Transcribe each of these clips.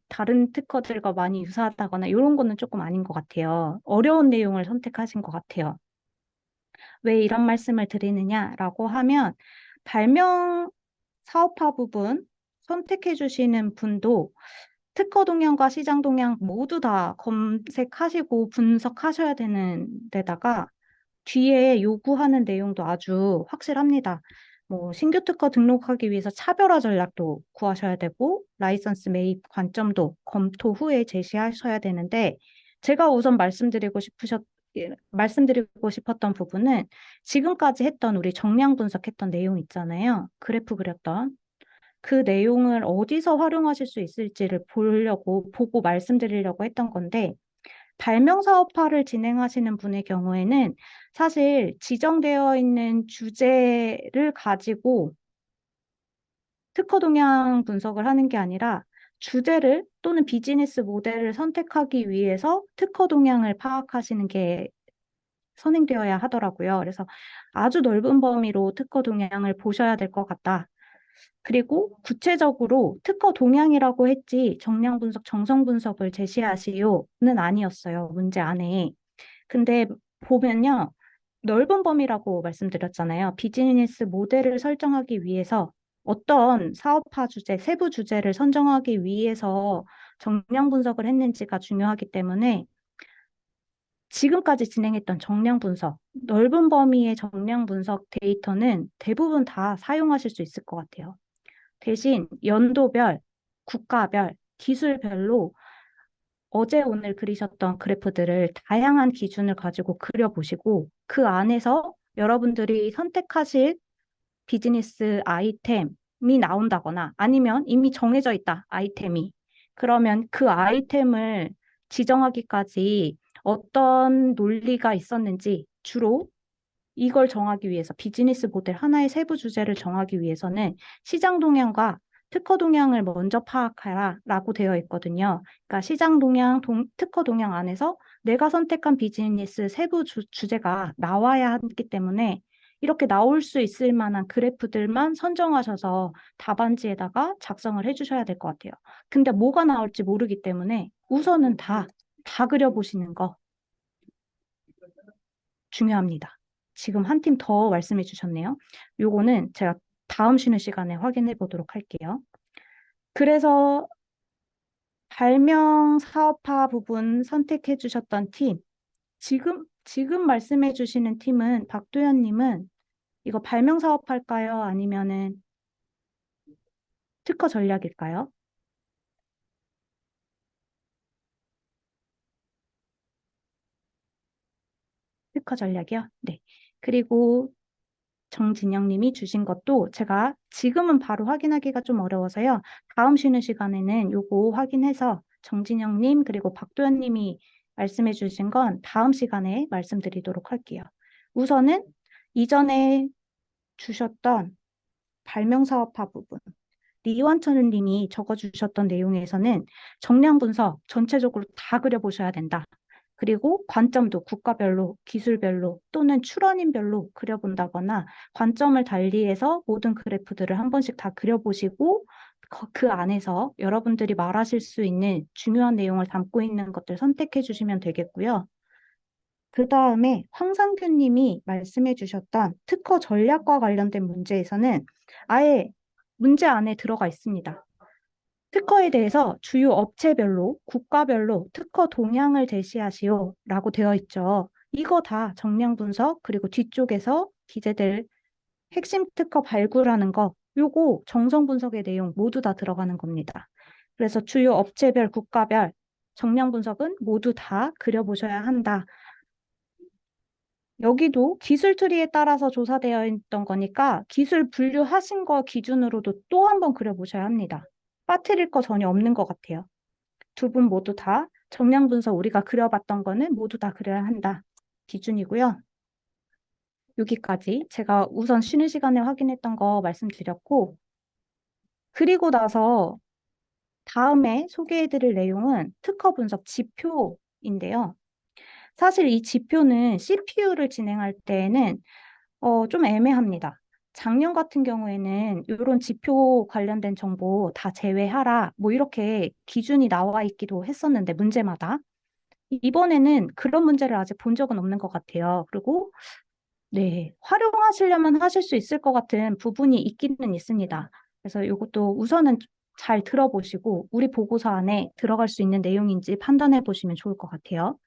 다른 특허들과 많이 유사하다거나 이런 거는 조금 아닌 것 같아요. 어려운 내용을 선택하신 것 같아요. 왜 이런 말씀을 드리느냐라고 하면 발명 사업화 부분 선택해 주시는 분도 특허 동향과 시장 동향 모두 다 검색하시고 분석하셔야 되는 데다가 뒤에 요구하는 내용도 아주 확실합니다. 뭐 신규 특허 등록하기 위해서 차별화 전략도 구하셔야 되고 라이선스 매입 관점도 검토 후에 제시하셔야 되는데 제가 우선 말씀드리고 싶었던 부분은 지금까지 했던 우리 정량 분석했던 내용 있잖아요. 그래프 그렸던 그 내용을 어디서 활용하실 수 있을지를 보고 말씀드리려고 했던 건데 발명 사업화를 진행하시는 분의 경우에는 사실 지정되어 있는 주제를 가지고 특허 동향 분석을 하는 게 아니라 주제를 또는 비즈니스 모델을 선택하기 위해서 특허 동향을 파악하시는 게 선행되어야 하더라고요. 그래서 아주 넓은 범위로 특허 동향을 보셔야 될 것 같다. 그리고 구체적으로 특허 동향이라고 했지 정량 분석, 정성 분석을 제시하시오는 아니었어요. 문제 안에. 근데 보면요. 넓은 범위라고 말씀드렸잖아요. 비즈니스 모델을 설정하기 위해서 어떤 사업화 주제, 세부 주제를 선정하기 위해서 정량 분석을 했는지가 중요하기 때문에 지금까지 진행했던 정량 분석, 넓은 범위의 정량 분석 데이터는 대부분 다 사용하실 수 있을 것 같아요. 대신 연도별, 국가별, 기술별로 어제 오늘 그리셨던 그래프들을 다양한 기준을 가지고 그려보시고 그 안에서 여러분들이 선택하실 비즈니스 아이템이 나온다거나 아니면 이미 정해져 있다, 아이템이. 그러면 그 아이템을 지정하기까지 어떤 논리가 있었는지 주로 이걸 정하기 위해서 비즈니스 모델 하나의 세부 주제를 정하기 위해서는 시장 동향과 특허 동향을 먼저 파악하라라고 되어 있거든요. 그러니까 시장 동향, 특허 동향 안에서 내가 선택한 비즈니스 세부 주제가 나와야 하기 때문에 이렇게 나올 수 있을 만한 그래프들만 선정하셔서 답안지에다가 작성을 해주셔야 될 것 같아요. 근데 뭐가 나올지 모르기 때문에 우선은 다 그려보시는 거 중요합니다. 지금 한 팀 더 말씀해 주셨네요. 요거는 제가 다음 쉬는 시간에 확인해 보도록 할게요. 그래서 발명 사업화 부분 선택해 주셨던 팀, 지금 말씀해 주시는 팀은 박도현 님은 이거 발명 사업할까요? 아니면은 특허 전략일까요? 특허 전략이요? 네. 그리고 정진영 님이 주신 것도 제가 지금은 바로 확인하기가 좀 어려워서요. 다음 쉬는 시간에는 요거 확인해서 정진영 님 그리고 박도현 님이 말씀해 주신 건 다음 시간에 말씀드리도록 할게요. 우선은 이전에 주셨던 발명사업화 부분, 리완천 님이 적어주셨던 내용에서는 정량 분석 전체적으로 다 그려보셔야 된다. 그리고 관점도 국가별로, 기술별로 또는 출원인별로 그려본다거나 관점을 달리해서 모든 그래프들을 한 번씩 다 그려보시고 그 안에서 여러분들이 말하실 수 있는 중요한 내용을 담고 있는 것들 선택해 주시면 되겠고요. 그 다음에 황상균 님이 말씀해 주셨던 특허 전략과 관련된 문제에서는 아예 문제 안에 들어가 있습니다. 특허에 대해서 주요 업체별로, 국가별로 특허 동향을 제시하시오라고 되어 있죠. 이거 다 정량 분석, 그리고 뒤쪽에서 기재될 핵심 특허 발굴하는 거, 요거 정성 분석의 내용 모두 다 들어가는 겁니다. 그래서 주요 업체별, 국가별 정량 분석은 모두 다 그려보셔야 한다. 여기도 기술 트리에 따라서 조사되어 있던 거니까 기술 분류하신 거 기준으로도 또 한 번 그려보셔야 합니다. 빠뜨릴 거 전혀 없는 것 같아요. 두 분 모두 다 정량 분석 우리가 그려봤던 거는 모두 다 그려야 한다. 기준이고요. 여기까지 제가 우선 쉬는 시간에 확인했던 거 말씀드렸고, 그리고 나서 다음에 소개해드릴 내용은 특허 분석 지표인데요. 사실 이 지표는 CPU를 진행할 때에는 좀 애매합니다. 작년 같은 경우에는 이런 지표 관련된 정보 다 제외하라, 뭐 이렇게 기준이 나와 있기도 했었는데, 문제마다. 이번에는 그런 문제를 아직 본 적은 없는 것 같아요. 그리고 네, 활용하시려면 하실 수 있을 것 같은 부분이 있기는 있습니다. 그래서 이것도 우선은 잘 들어보시고 우리 보고서 안에 들어갈 수 있는 내용인지 판단해 보시면 좋을 것 같아요.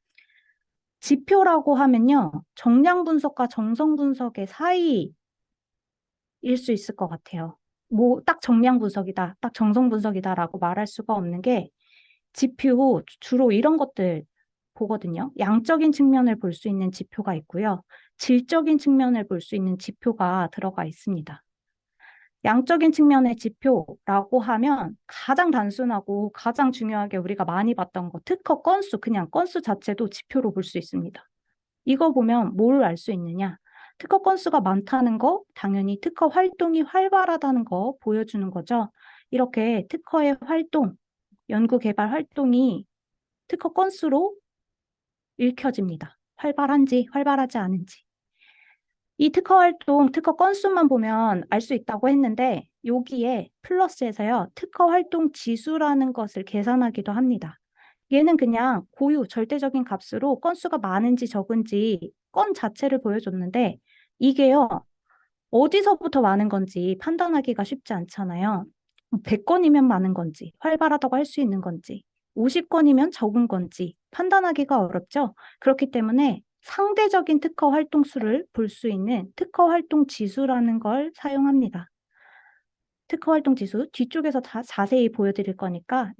지표라고 하면요, 정량 분석과 정성 분석의 사이일 수 있을 것 같아요. 뭐 딱 정량 분석이다, 딱 정성 분석이다라고 말할 수가 없는 게 지표 주로 이런 것들 보거든요. 양적인 측면을 볼 수 있는 지표가 있고요. 질적인 측면을 볼 수 있는 지표가 들어가 있습니다. 양적인 측면의 지표라고 하면 가장 단순하고 가장 중요하게 우리가 많이 봤던 거, 특허 건수, 그냥 건수 자체도 지표로 볼 수 있습니다. 이거 보면 뭘 알 수 있느냐? 특허 건수가 많다는 거, 당연히 특허 활동이 활발하다는 거 보여주는 거죠. 이렇게 특허의 활동, 연구 개발 활동이 특허 건수로 읽혀집니다. 활발한지 활발하지 않은지. 이 특허 활동, 특허 건수만 보면 알 수 있다고 했는데 여기에 플러스해서요. 특허 활동 지수라는 것을 계산하기도 합니다. 얘는 그냥 고유, 절대적인 값으로 건수가 많은지 적은지 건 자체를 보여줬는데 이게요. 어디서부터 많은 건지 판단하기가 쉽지 않잖아요. 100건이면 많은 건지, 활발하다고 할 수 있는 건지, 50건이면 적은 건지 판단하기가 어렵죠. 그렇기 때문에 상대적인 특허 활동 수를 볼 수 있는 특허 활동 지수라는 걸 사용합니다. 특허 활동 지수 뒤쪽에서 다 자세히 보여드릴 거니까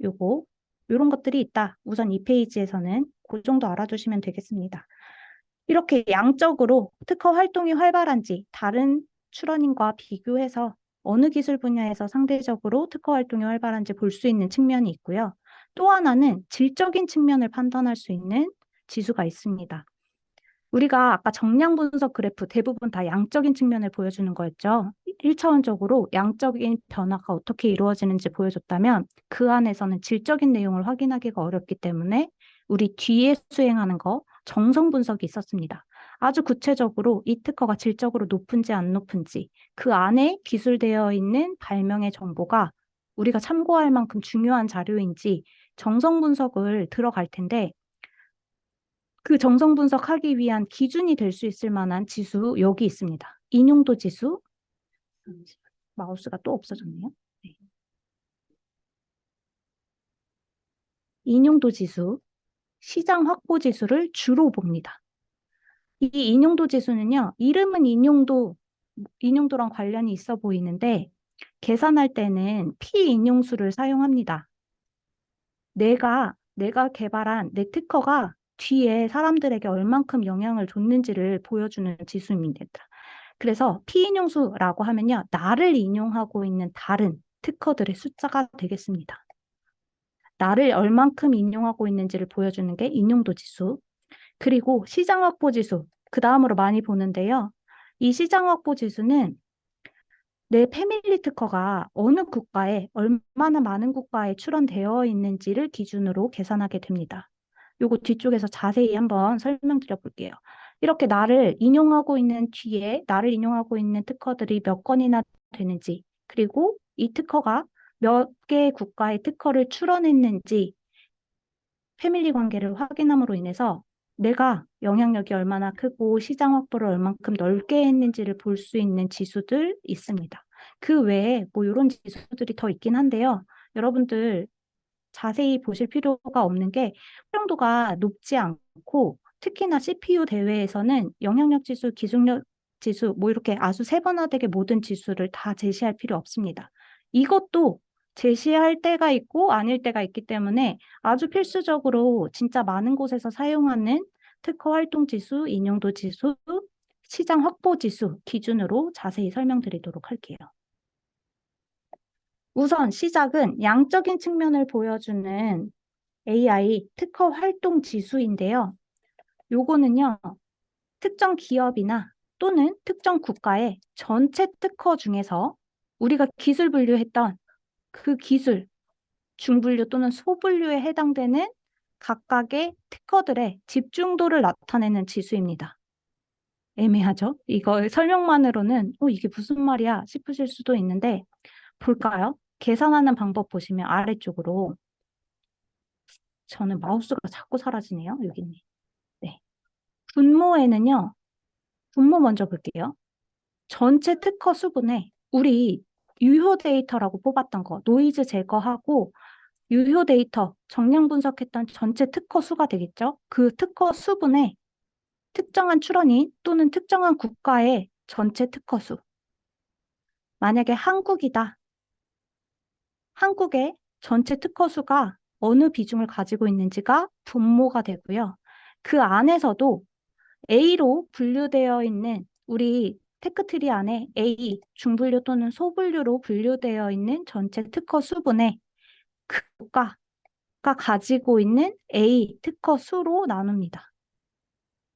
요런 것들이 있다. 우선 이 페이지에서는 그 정도 알아두시면 되겠습니다. 이렇게 양적으로 특허 활동이 활발한지 다른 출원인과 비교해서 어느 기술 분야에서 상대적으로 특허 활동이 활발한지 볼 수 있는 측면이 있고요. 또 하나는 질적인 측면을 판단할 수 있는 지수가 있습니다. 우리가 아까 정량 분석 그래프 대부분 다 양적인 측면을 보여주는 거였죠. 1차원적으로 양적인 변화가 어떻게 이루어지는지 보여줬다면 그 안에서는 질적인 내용을 확인하기가 어렵기 때문에 우리 뒤에 수행하는 거 정성 분석이 있었습니다. 아주 구체적으로 이 특허가 질적으로 높은지 안 높은지 그 안에 기술되어 있는 발명의 정보가 우리가 참고할 만큼 중요한 자료인지 정성 분석을 들어갈 텐데 그 정성 분석하기 위한 기준이 될 수 있을 만한 지수 여기 있습니다. 인용도 지수. 마우스가 또 없어졌네요. 네. 인용도 지수, 시장 확보 지수를 주로 봅니다. 이 인용도 지수는요, 이름은 인용도랑 관련이 있어 보이는데, 계산할 때는 피인용수를 사용합니다. 내가 개발한 내 특허가 뒤에 사람들에게 얼만큼 영향을 줬는지를 보여주는 지수입니다. 그래서 피인용수라고 하면요, 나를 인용하고 있는 다른 특허들의 숫자가 되겠습니다. 나를 얼만큼 인용하고 있는지를 보여주는 게 인용도 지수. 그리고 시장 확보 지수, 그 다음으로 많이 보는데요. 이 시장 확보 지수는 내 패밀리 특허가 어느 국가에, 얼마나 많은 국가에 출원되어 있는지를 기준으로 계산하게 됩니다. 요거 뒤쪽에서 자세히 한번 설명드려 볼게요. 이렇게 나를 인용하고 있는 뒤에 나를 인용하고 있는 특허들이 몇 건이나 되는지, 그리고 이 특허가 몇 개의 국가의 특허를 출원했는지 패밀리 관계를 확인함으로 인해서 내가 영향력이 얼마나 크고 시장 확보를 얼만큼 넓게 했는지를 볼 수 있는 지수들 있습니다. 그 외에 뭐 이런 지수들이 더 있긴 한데요. 여러분들 자세히 보실 필요가 없는 게 활용도가 높지 않고 특히나 CPU 대회에서는 영향력 지수, 기술력 지수 뭐 이렇게 아주 세분화되게 모든 지수를 다 제시할 필요 없습니다. 이것도 제시할 때가 있고 아닐 때가 있기 때문에 아주 필수적으로 진짜 많은 곳에서 사용하는 특허 활동 지수, 인용도 지수, 시장 확보 지수 기준으로 자세히 설명드리도록 할게요. 우선 시작은 양적인 측면을 보여주는 AI 특허 활동 지수인데요. 요거는요, 특정 기업이나 또는 특정 국가의 전체 특허 중에서 우리가 기술 분류했던 그 기술, 중분류 또는 소분류에 해당되는 각각의 특허들의 집중도를 나타내는 지수입니다. 애매하죠? 이거 설명만으로는 이게 무슨 말이야 싶으실 수도 있는데 볼까요? 계산하는 방법 보시면 아래쪽으로 저는 마우스가 자꾸 사라지네요. 여기 있네. 네. 분모에는요. 분모 먼저 볼게요. 전체 특허 수분에 우리 유효 데이터라고 뽑았던 거 노이즈 제거하고 유효 데이터 정량 분석했던 전체 특허 수가 되겠죠? 그 특허 수분에 특정한 출원인 또는 특정한 국가의 전체 특허 수. 만약에 한국이다. 한국의 전체 특허 수가 어느 비중을 가지고 있는지가 분모가 되고요. 그 안에서도 A로 분류되어 있는 우리 테크트리 안에 A, 중분류 또는 소분류로 분류되어 있는 전체 특허 수분에 그 국가가 가지고 있는 A 특허 수로 나눕니다.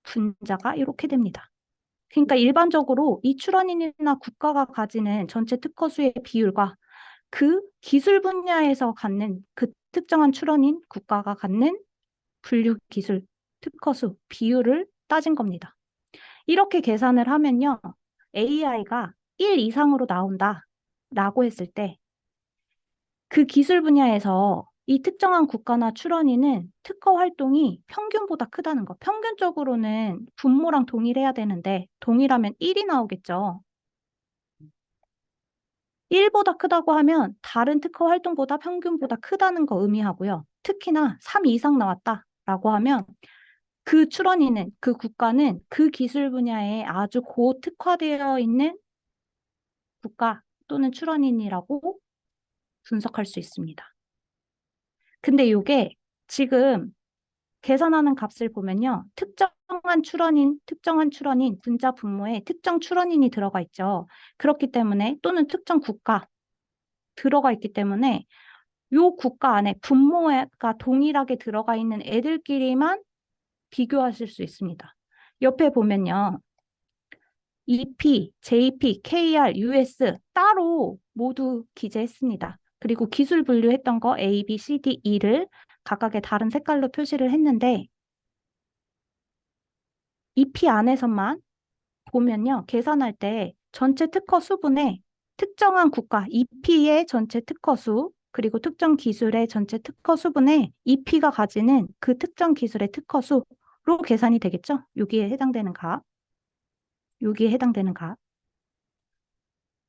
분자가 이렇게 됩니다. 그러니까 일반적으로 이 출원인이나 국가가 가지는 전체 특허 수의 비율과 그 기술 분야에서 갖는 그 특정한 출원인 국가가 갖는 분류 기술 특허수 비율을 따진 겁니다. 이렇게 계산을 하면요. AI가 1 이상으로 나온다 라고 했을 때 그 기술 분야에서 이 특정한 국가나 출원인은 특허 활동이 평균보다 크다는 거. 평균적으로는 분모랑 동일해야 되는데 동일하면 1이 나오겠죠. 1보다 크다고 하면 다른 특허 활동보다 평균보다 크다는 거 의미하고요. 특히나 3 이상 나왔다라고 하면 그 출원인은, 그 국가는 그 기술 분야에 아주 고특화되어 있는 국가 또는 출원인이라고 분석할 수 있습니다. 근데 이게 지금 계산하는 값을 보면요. 특정한 출원인, 분자 분모에 특정 출원인이 들어가 있죠. 그렇기 때문에 또는 특정 국가 들어가 있기 때문에 요 국가 안에 분모가 동일하게 들어가 있는 애들끼리만 비교하실 수 있습니다. 옆에 보면요. EP, JP, KR, US 따로 모두 기재했습니다. 그리고 기술 분류했던 거 A, B, C, D, E를 각각의 다른 색깔로 표시를 했는데 EP 안에서만 보면요. 계산할 때 전체 특허 수분에 특정한 국가 EP의 전체 특허 수 그리고 특정 기술의 전체 특허 수분에 EP가 가지는 그 특정 기술의 특허 수로 계산이 되겠죠? 여기에 해당되는 값. 여기에 해당되는 값.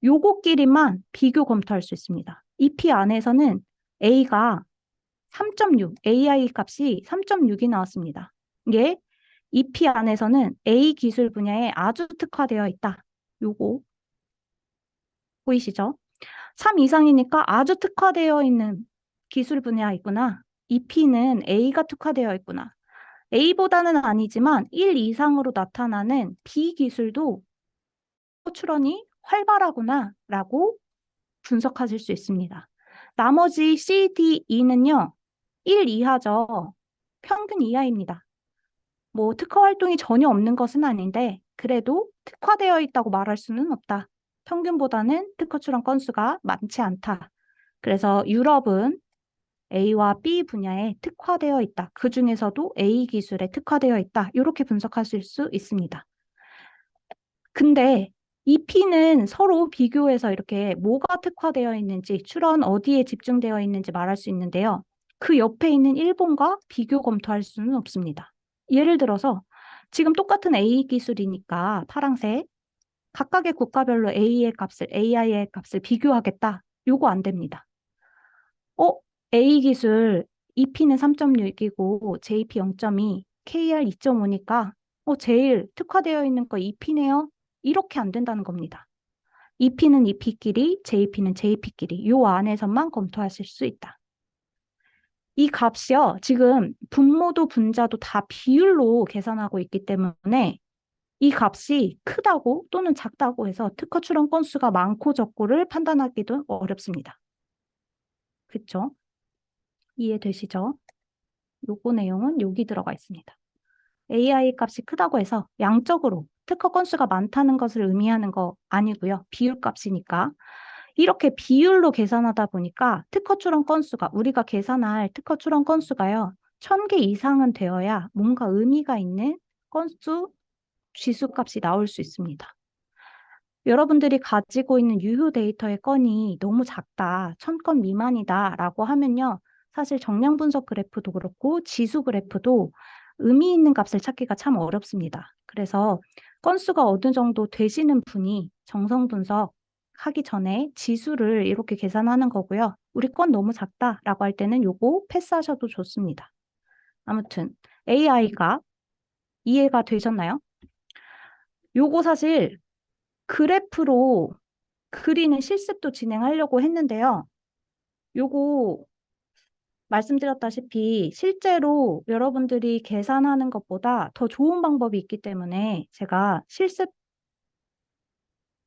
요거끼리만 비교 검토할 수 있습니다. EP 안에서는 A가 3.6, AI 값이 3.6이 나왔습니다. 이게 EP 안에서는 A 기술 분야에 아주 특화되어 있다. 요거 보이시죠? 3 이상이니까 아주 특화되어 있는 기술 분야가 있구나. EP는 A가 특화되어 있구나. A보다는 아니지만 1 이상으로 나타나는 B 기술도 출원이 활발하구나 라고 분석하실 수 있습니다. 나머지 C, D, E는요. 1 이하죠. 평균 이하입니다. 뭐 특허 활동이 전혀 없는 것은 아닌데 그래도 특화되어 있다고 말할 수는 없다. 평균보다는 특허 출원 건수가 많지 않다. 그래서 유럽은 A와 B 분야에 특화되어 있다. 그 중에서도 A 기술에 특화되어 있다. 이렇게 분석하실 수 있습니다. 근데 이 P는 서로 비교해서 이렇게 뭐가 특화되어 있는지, 출원 어디에 집중되어 있는지 말할 수 있는데요. 그 옆에 있는 일본과 비교 검토할 수는 없습니다. 예를 들어서 지금 똑같은 A 기술이니까 파랑색 각각의 국가별로 A의 값을, AI의 값을 비교하겠다. 요거 안 됩니다. A 기술 EP는 3.6이고 JP 0.2, KR 2.5니까 제일 특화되어 있는 거 EP네요. 이렇게 안 된다는 겁니다. EP는 EP끼리, JP는 JP끼리 요 안에서만 검토하실 수 있다. 이 값이요. 지금 분모도 분자도 다 비율로 계산하고 있기 때문에 이 값이 크다고 또는 작다고 해서 특허 출원 건수가 많고 적고를 판단하기도 어렵습니다. 그렇죠? 이해되시죠? 요거 내용은 여기 들어가 있습니다. AI 값이 크다고 해서 양적으로 특허 건수가 많다는 것을 의미하는 거 아니고요. 비율 값이니까. 이렇게 비율로 계산하다 보니까 특허 출원 건수가 우리가 계산할 특허 출원 건수가요. 1000개 이상은 되어야 뭔가 의미가 있는 건수 지수값이 나올 수 있습니다. 여러분들이 가지고 있는 유효 데이터의 건이 너무 작다, 1000건 미만이다라고 하면요. 사실 정량 분석 그래프도 그렇고 지수 그래프도 의미 있는 값을 찾기가 참 어렵습니다. 그래서 건수가 어느 정도 되시는 분이 정성 분석하기 전에 지수를 이렇게 계산하는 거고요. 우리 건 너무 작다라고 할 때는 요거 패스하셔도 좋습니다. 아무튼 AI가 이해가 되셨나요? 요거 사실 그래프로 그리는 실습도 진행하려고 했는데요. 요거 말씀드렸다시피 실제로 여러분들이 계산하는 것보다 더 좋은 방법이 있기 때문에 제가 실습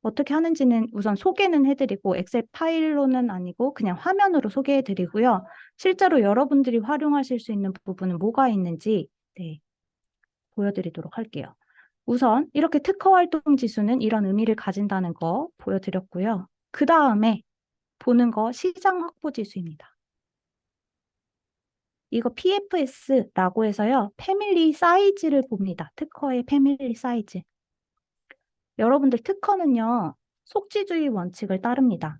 어떻게 하는지는 우선 소개는 해드리고 엑셀 파일로는 아니고 그냥 화면으로 소개해드리고요. 실제로 여러분들이 활용하실 수 있는 부분은 뭐가 있는지 네, 보여드리도록 할게요. 우선 이렇게 특허 활동 지수는 이런 의미를 가진다는 거 보여드렸고요. 그 다음에 보는 거 시장 확보 지수입니다. 이거 PFS라고 해서요. 패밀리 사이즈를 봅니다. 특허의 패밀리 사이즈. 여러분들 특허는요. 속지주의 원칙을 따릅니다.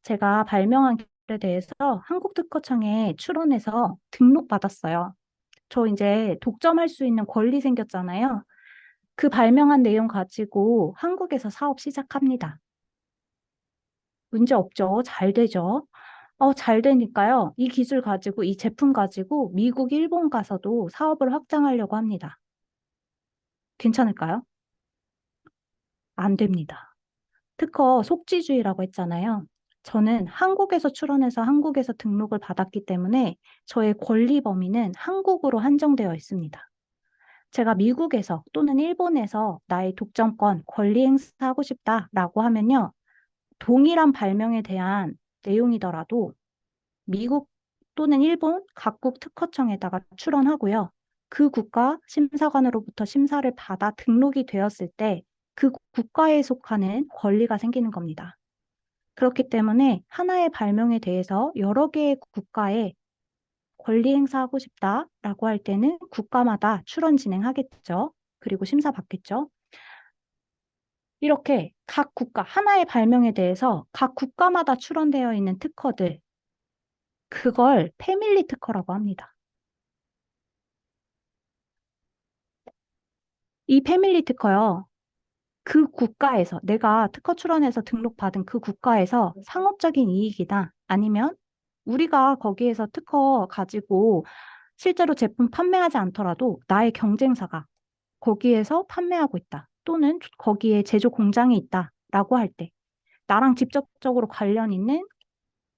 제가 발명한 기술에 대해서 한국특허청에 출원해서 등록받았어요. 저 이제 독점할 수 있는 권리 생겼잖아요. 그 발명한 내용 가지고 한국에서 사업 시작합니다. 문제 없죠? 잘 되죠? 잘 되니까요. 이 기술 가지고, 이 제품 가지고 미국, 일본 가서도 사업을 확장하려고 합니다. 괜찮을까요? 안 됩니다. 특허 속지주의라고 했잖아요. 저는 한국에서 출원해서 한국에서 등록을 받았기 때문에 저의 권리 범위는 한국으로 한정되어 있습니다. 제가 미국에서 또는 일본에서 나의 독점권, 권리 행사하고 싶다라고 하면요. 동일한 발명에 대한 내용이더라도 미국 또는 일본 각국 특허청에다가 출원하고요. 그 국가 심사관으로부터 심사를 받아 등록이 되었을 때 그 국가에 속하는 권리가 생기는 겁니다. 그렇기 때문에 하나의 발명에 대해서 여러 개의 국가에 권리 행사하고 싶다라고 할 때는 국가마다 출원 진행하겠죠. 그리고 심사 받겠죠. 이렇게 각 국가, 하나의 발명에 대해서 각 국가마다 출원되어 있는 특허들, 그걸 패밀리 특허라고 합니다. 이 패밀리 특허요. 그 국가에서 내가 특허 출원해서 등록받은 그 국가에서 상업적인 이익이다. 아니면 우리가 거기에서 특허 가지고 실제로 제품 판매하지 않더라도 나의 경쟁사가 거기에서 판매하고 있다. 또는 거기에 제조 공장이 있다라고 할 때 나랑 직접적으로 관련 있는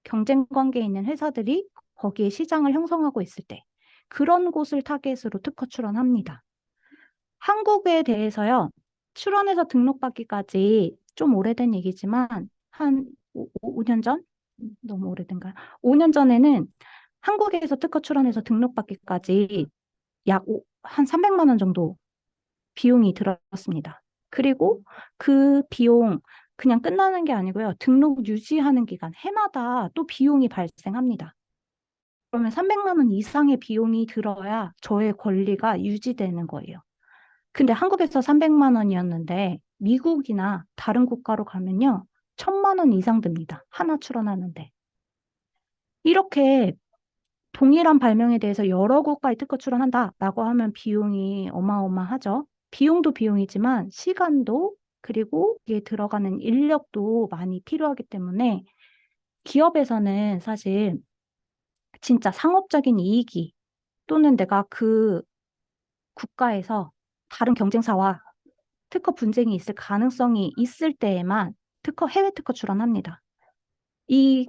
경쟁 관계에 있는 회사들이 거기에 시장을 형성하고 있을 때 그런 곳을 타겟으로 특허 출원합니다. 한국에 대해서요. 출원해서 등록받기까지 좀 오래된 얘기지만 한 5년 전? 너무 오래된가요? 5년 전에는 한국에서 특허 출원해서 등록받기까지 약 한 300만 원 정도 비용이 들었습니다. 그리고 그 비용 그냥 끝나는 게 아니고요. 등록 유지하는 기간, 해마다 또 비용이 발생합니다. 그러면 300만 원 이상의 비용이 들어야 저의 권리가 유지되는 거예요. 근데 한국에서 300만 원이었는데 미국이나 다른 국가로 가면요. 1000만 원 이상 듭니다. 하나 출원하는데. 이렇게 동일한 발명에 대해서 여러 국가에 특허 출원한다라고 하면 비용이 어마어마하죠. 비용도 비용이지만 시간도 그리고 이게 들어가는 인력도 많이 필요하기 때문에 기업에서는 사실 진짜 상업적인 이익이 또는 내가 그 국가에서 다른 경쟁사와 특허 분쟁이 있을 가능성이 있을 때에만 해외 특허 출원합니다. 이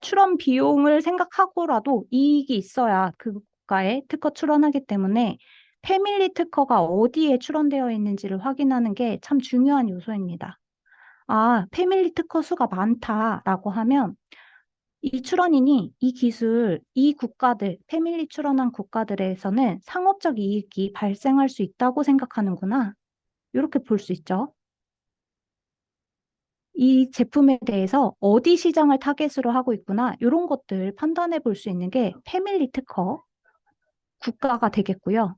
출원 비용을 생각하고라도 이익이 있어야 그 국가에 특허 출원하기 때문에 패밀리 특허가 어디에 출원되어 있는지를 확인하는 게 참 중요한 요소입니다. 아, 패밀리 특허 수가 많다라고 하면 이 출원인이 이 기술, 이 국가들, 패밀리 출원한 국가들에서는 상업적 이익이 발생할 수 있다고 생각하는구나. 이렇게 볼 수 있죠. 이 제품에 대해서 어디 시장을 타겟으로 하고 있구나. 이런 것들 판단해 볼 수 있는 게 패밀리 특허 국가가 되겠고요.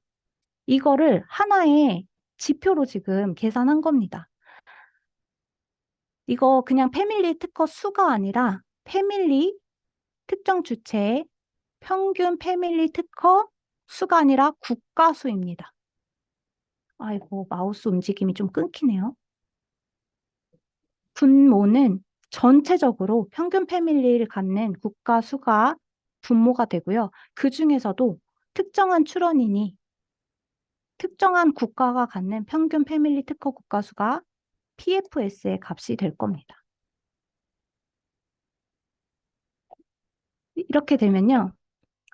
이거를 하나의 지표로 지금 계산한 겁니다. 이거 그냥 패밀리 특허 수가 아니라 패밀리 특정 주체의 평균 패밀리 특허 수가 아니라 국가 수입니다. 아이고, 마우스 움직임이 좀 끊기네요. 분모는 전체적으로 평균 패밀리를 갖는 국가 수가 분모가 되고요. 그 중에서도 특정한 출원인이 특정한 국가가 갖는 평균 패밀리 특허 국가 수가 PFS의 값이 될 겁니다. 이렇게 되면요.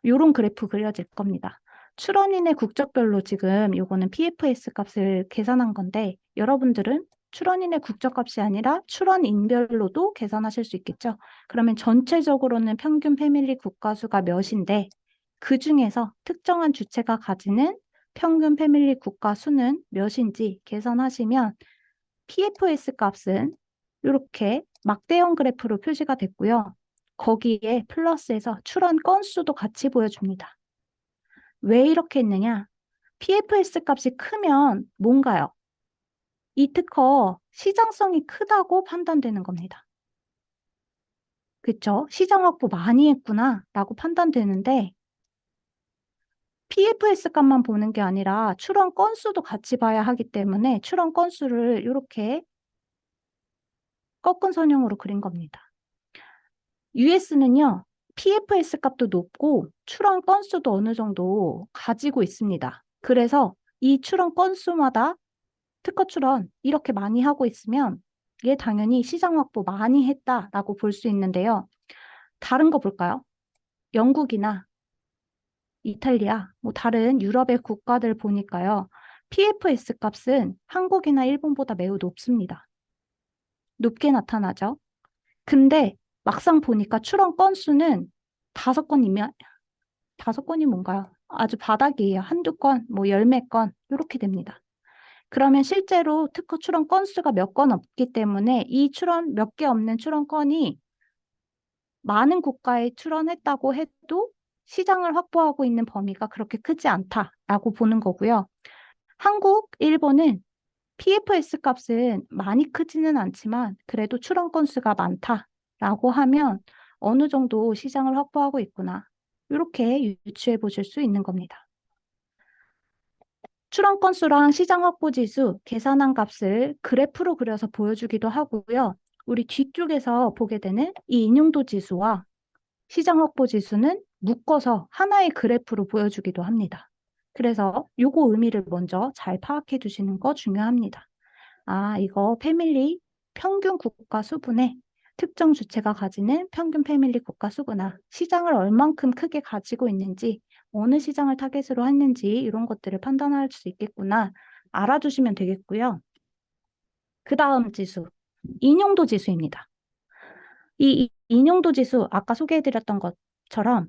이런 그래프 그려질 겁니다. 출원인의 국적별로 지금 요거는 PFS 값을 계산한 건데 여러분들은 출원인의 국적값이 아니라 출원인별로도 계산하실 수 있겠죠. 그러면 전체적으로는 평균 패밀리 국가수가 몇인데 그 중에서 특정한 주체가 가지는 평균 패밀리 국가수는 몇인지 계산하시면 PFS 값은 이렇게 막대형 그래프로 표시가 됐고요. 거기에 플러스해서 출원 건수도 같이 보여줍니다. 왜 이렇게 했느냐? PFS 값이 크면 뭔가요? 이 특허 시장성이 크다고 판단되는 겁니다. 그쵸? 시장 확보 많이 했구나 라고 판단되는데 PFS 값만 보는 게 아니라 출원 건수도 같이 봐야 하기 때문에 출원 건수를 이렇게 꺾은 선형으로 그린 겁니다. US는요, PFS 값도 높고 출원 건수도 어느 정도 가지고 있습니다. 그래서 이 출원 건수마다 특허 출원 이렇게 많이 하고 있으면 얘 당연히 시장 확보 많이 했다라고 볼 수 있는데요. 다른 거 볼까요? 영국이나 이탈리아, 뭐 다른 유럽의 국가들 보니까요. PFS 값은 한국이나 일본보다 매우 높습니다. 높게 나타나죠. 근데 막상 보니까 출원 건수는 5건이면, 5건이 뭔가요? 아주 바닥이에요. 한두 건, 뭐 열 몇 건, 이렇게 됩니다. 그러면 실제로 특허 출원 건수가 몇 건 없기 때문에 이 출원, 몇 개 없는 출원 건이 많은 국가에 출원했다고 해도 시장을 확보하고 있는 범위가 그렇게 크지 않다라고 보는 거고요. 한국, 일본은 PFS 값은 많이 크지는 않지만 그래도 출원 건수가 많다라고 하면 어느 정도 시장을 확보하고 있구나. 이렇게 유추해 보실 수 있는 겁니다. 출원 건수랑 시장 확보 지수 계산한 값을 그래프로 그려서 보여주기도 하고요. 우리 뒤쪽에서 보게 되는 이 인용도 지수와 시장 확보 지수는 묶어서 하나의 그래프로 보여주기도 합니다. 그래서 요거 의미를 먼저 잘 파악해 주시는 거 중요합니다. 아, 이거 패밀리 평균 국가 수분의 특정 주체가 가지는 평균 패밀리 국가 수구나. 시장을 얼만큼 크게 가지고 있는지, 어느 시장을 타겟으로 했는지 이런 것들을 판단할 수 있겠구나. 알아두시면 되겠고요. 그 다음 지수, 인용도 지수입니다. 이 인용도 지수, 아까 소개해드렸던 것처럼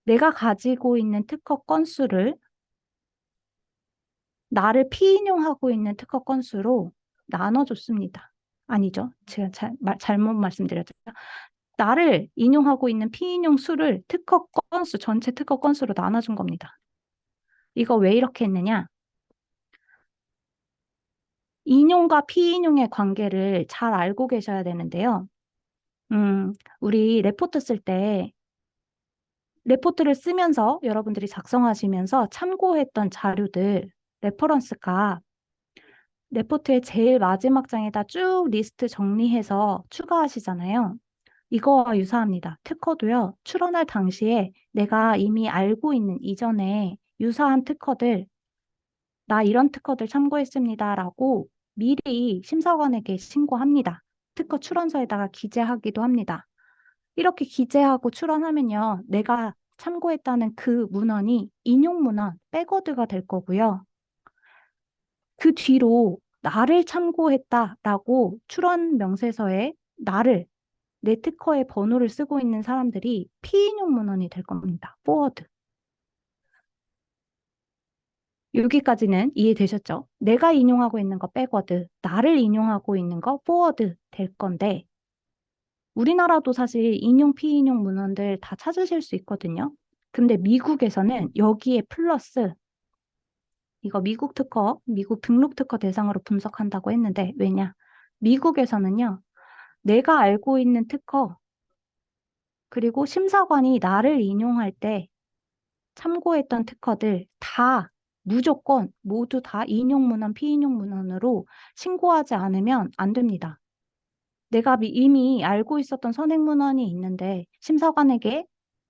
내가 가지고 있는 특허 건수를 나를 피인용하고 있는 특허 건수로 나눠줬습니다. 아니죠. 제가 잘못 말씀드렸죠. 나를 인용하고 있는 피인용 수를 특허 건수, 전체 특허 건수로 나눠준 겁니다. 이거 왜 이렇게 했느냐? 인용과 피인용의 관계를 잘 알고 계셔야 되는데요. 우리 레포트 쓸 때, 레포트를 쓰면서 여러분들이 작성하시면서 참고했던 자료들, 레퍼런스가 레포트의 제일 마지막 장에다 쭉 리스트 정리해서 추가하시잖아요. 이거와 유사합니다. 특허도요, 출원할 당시에 내가 이미 알고 있는 이전에 유사한 특허들, 나 이런 특허들 참고했습니다라고 미리 심사관에게 신고합니다. 특허 출원서에다가 기재하기도 합니다. 이렇게 기재하고 출원하면요, 내가 참고했다는 그 문헌이 인용 문헌, 백워드가 될 거고요. 그 뒤로 나를 참고했다라고 출원 명세서에 나를 내 특허의 번호를 쓰고 있는 사람들이 피인용 문헌이 될 겁니다. 포워드. 여기까지는 이해되셨죠? 내가 인용하고 있는 거 백워드, 나를 인용하고 있는 거 포워드 될 건데 우리나라도 사실 인용, 피인용 문헌들 다 찾으실 수 있거든요. 근데 미국에서는 여기에 플러스 이거 미국 특허, 미국 등록 특허 대상으로 분석한다고 했는데, 왜냐? 미국에서는요, 내가 알고 있는 특허, 그리고 심사관이 나를 인용할 때 참고했던 특허들 다 무조건 모두 다 인용 문헌, 피인용 문헌으로 신고하지 않으면 안 됩니다. 내가 이미 알고 있었던 선행 문헌이 있는데 심사관에게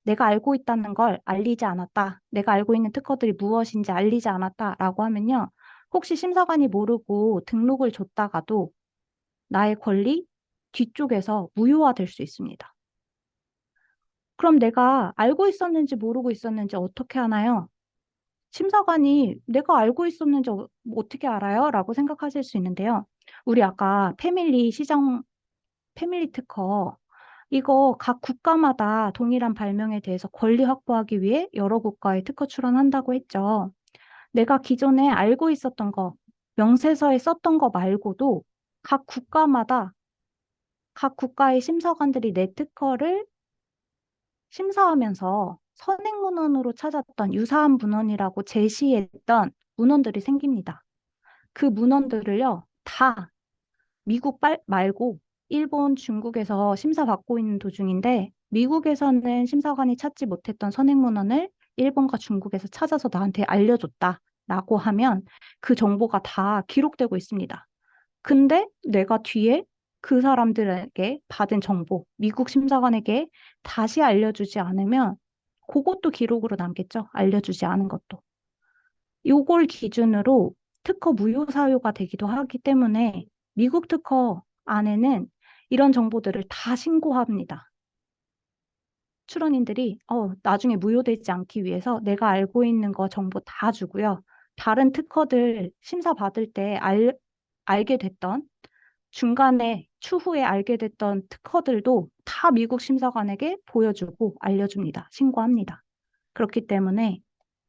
내가 알고 있다는 걸 알리지 않았다. 내가 알고 있는 특허들이 무엇인지 알리지 않았다라고 하면요. 혹시 심사관이 모르고 등록을 줬다가도 나의 권리 뒤쪽에서 무효화될 수 있습니다. 그럼 내가 알고 있었는지 모르고 있었는지 어떻게 하나요? 심사관이 내가 알고 있었는지 어떻게 알아요? 라고 생각하실 수 있는데요. 우리 아까 패밀리 특허, 이거 각 국가마다 동일한 발명에 대해서 권리 확보하기 위해 여러 국가에 특허 출원한다고 했죠. 내가 기존에 알고 있었던 거, 명세서에 썼던 거 말고도 각 국가마다 각 국가의 심사관들이 내 특허를 심사하면서 선행문헌으로 찾았던 유사한 문헌이라고 제시했던 문헌들이 생깁니다. 그 문헌들을요, 다 미국 말고 일본, 중국에서 심사받고 있는 도중인데 미국에서는 심사관이 찾지 못했던 선행문헌을 일본과 중국에서 찾아서 나한테 알려줬다라고 하면 그 정보가 다 기록되고 있습니다. 근데 내가 뒤에 그 사람들에게 받은 정보, 미국 심사관에게 다시 알려주지 않으면 그것도 기록으로 남겠죠. 알려주지 않은 것도. 요걸 기준으로 특허 무효 사유가 되기도 하기 때문에 미국 특허 안에는 이런 정보들을 다 신고합니다. 출원인들이 나중에 무효되지 않기 위해서 내가 알고 있는 거 정보 다 주고요. 다른 특허들 심사 받을 때 알게 됐던 중간에 추후에 알게 됐던 특허들도 다 미국 심사관에게 보여주고 알려줍니다. 신고합니다. 그렇기 때문에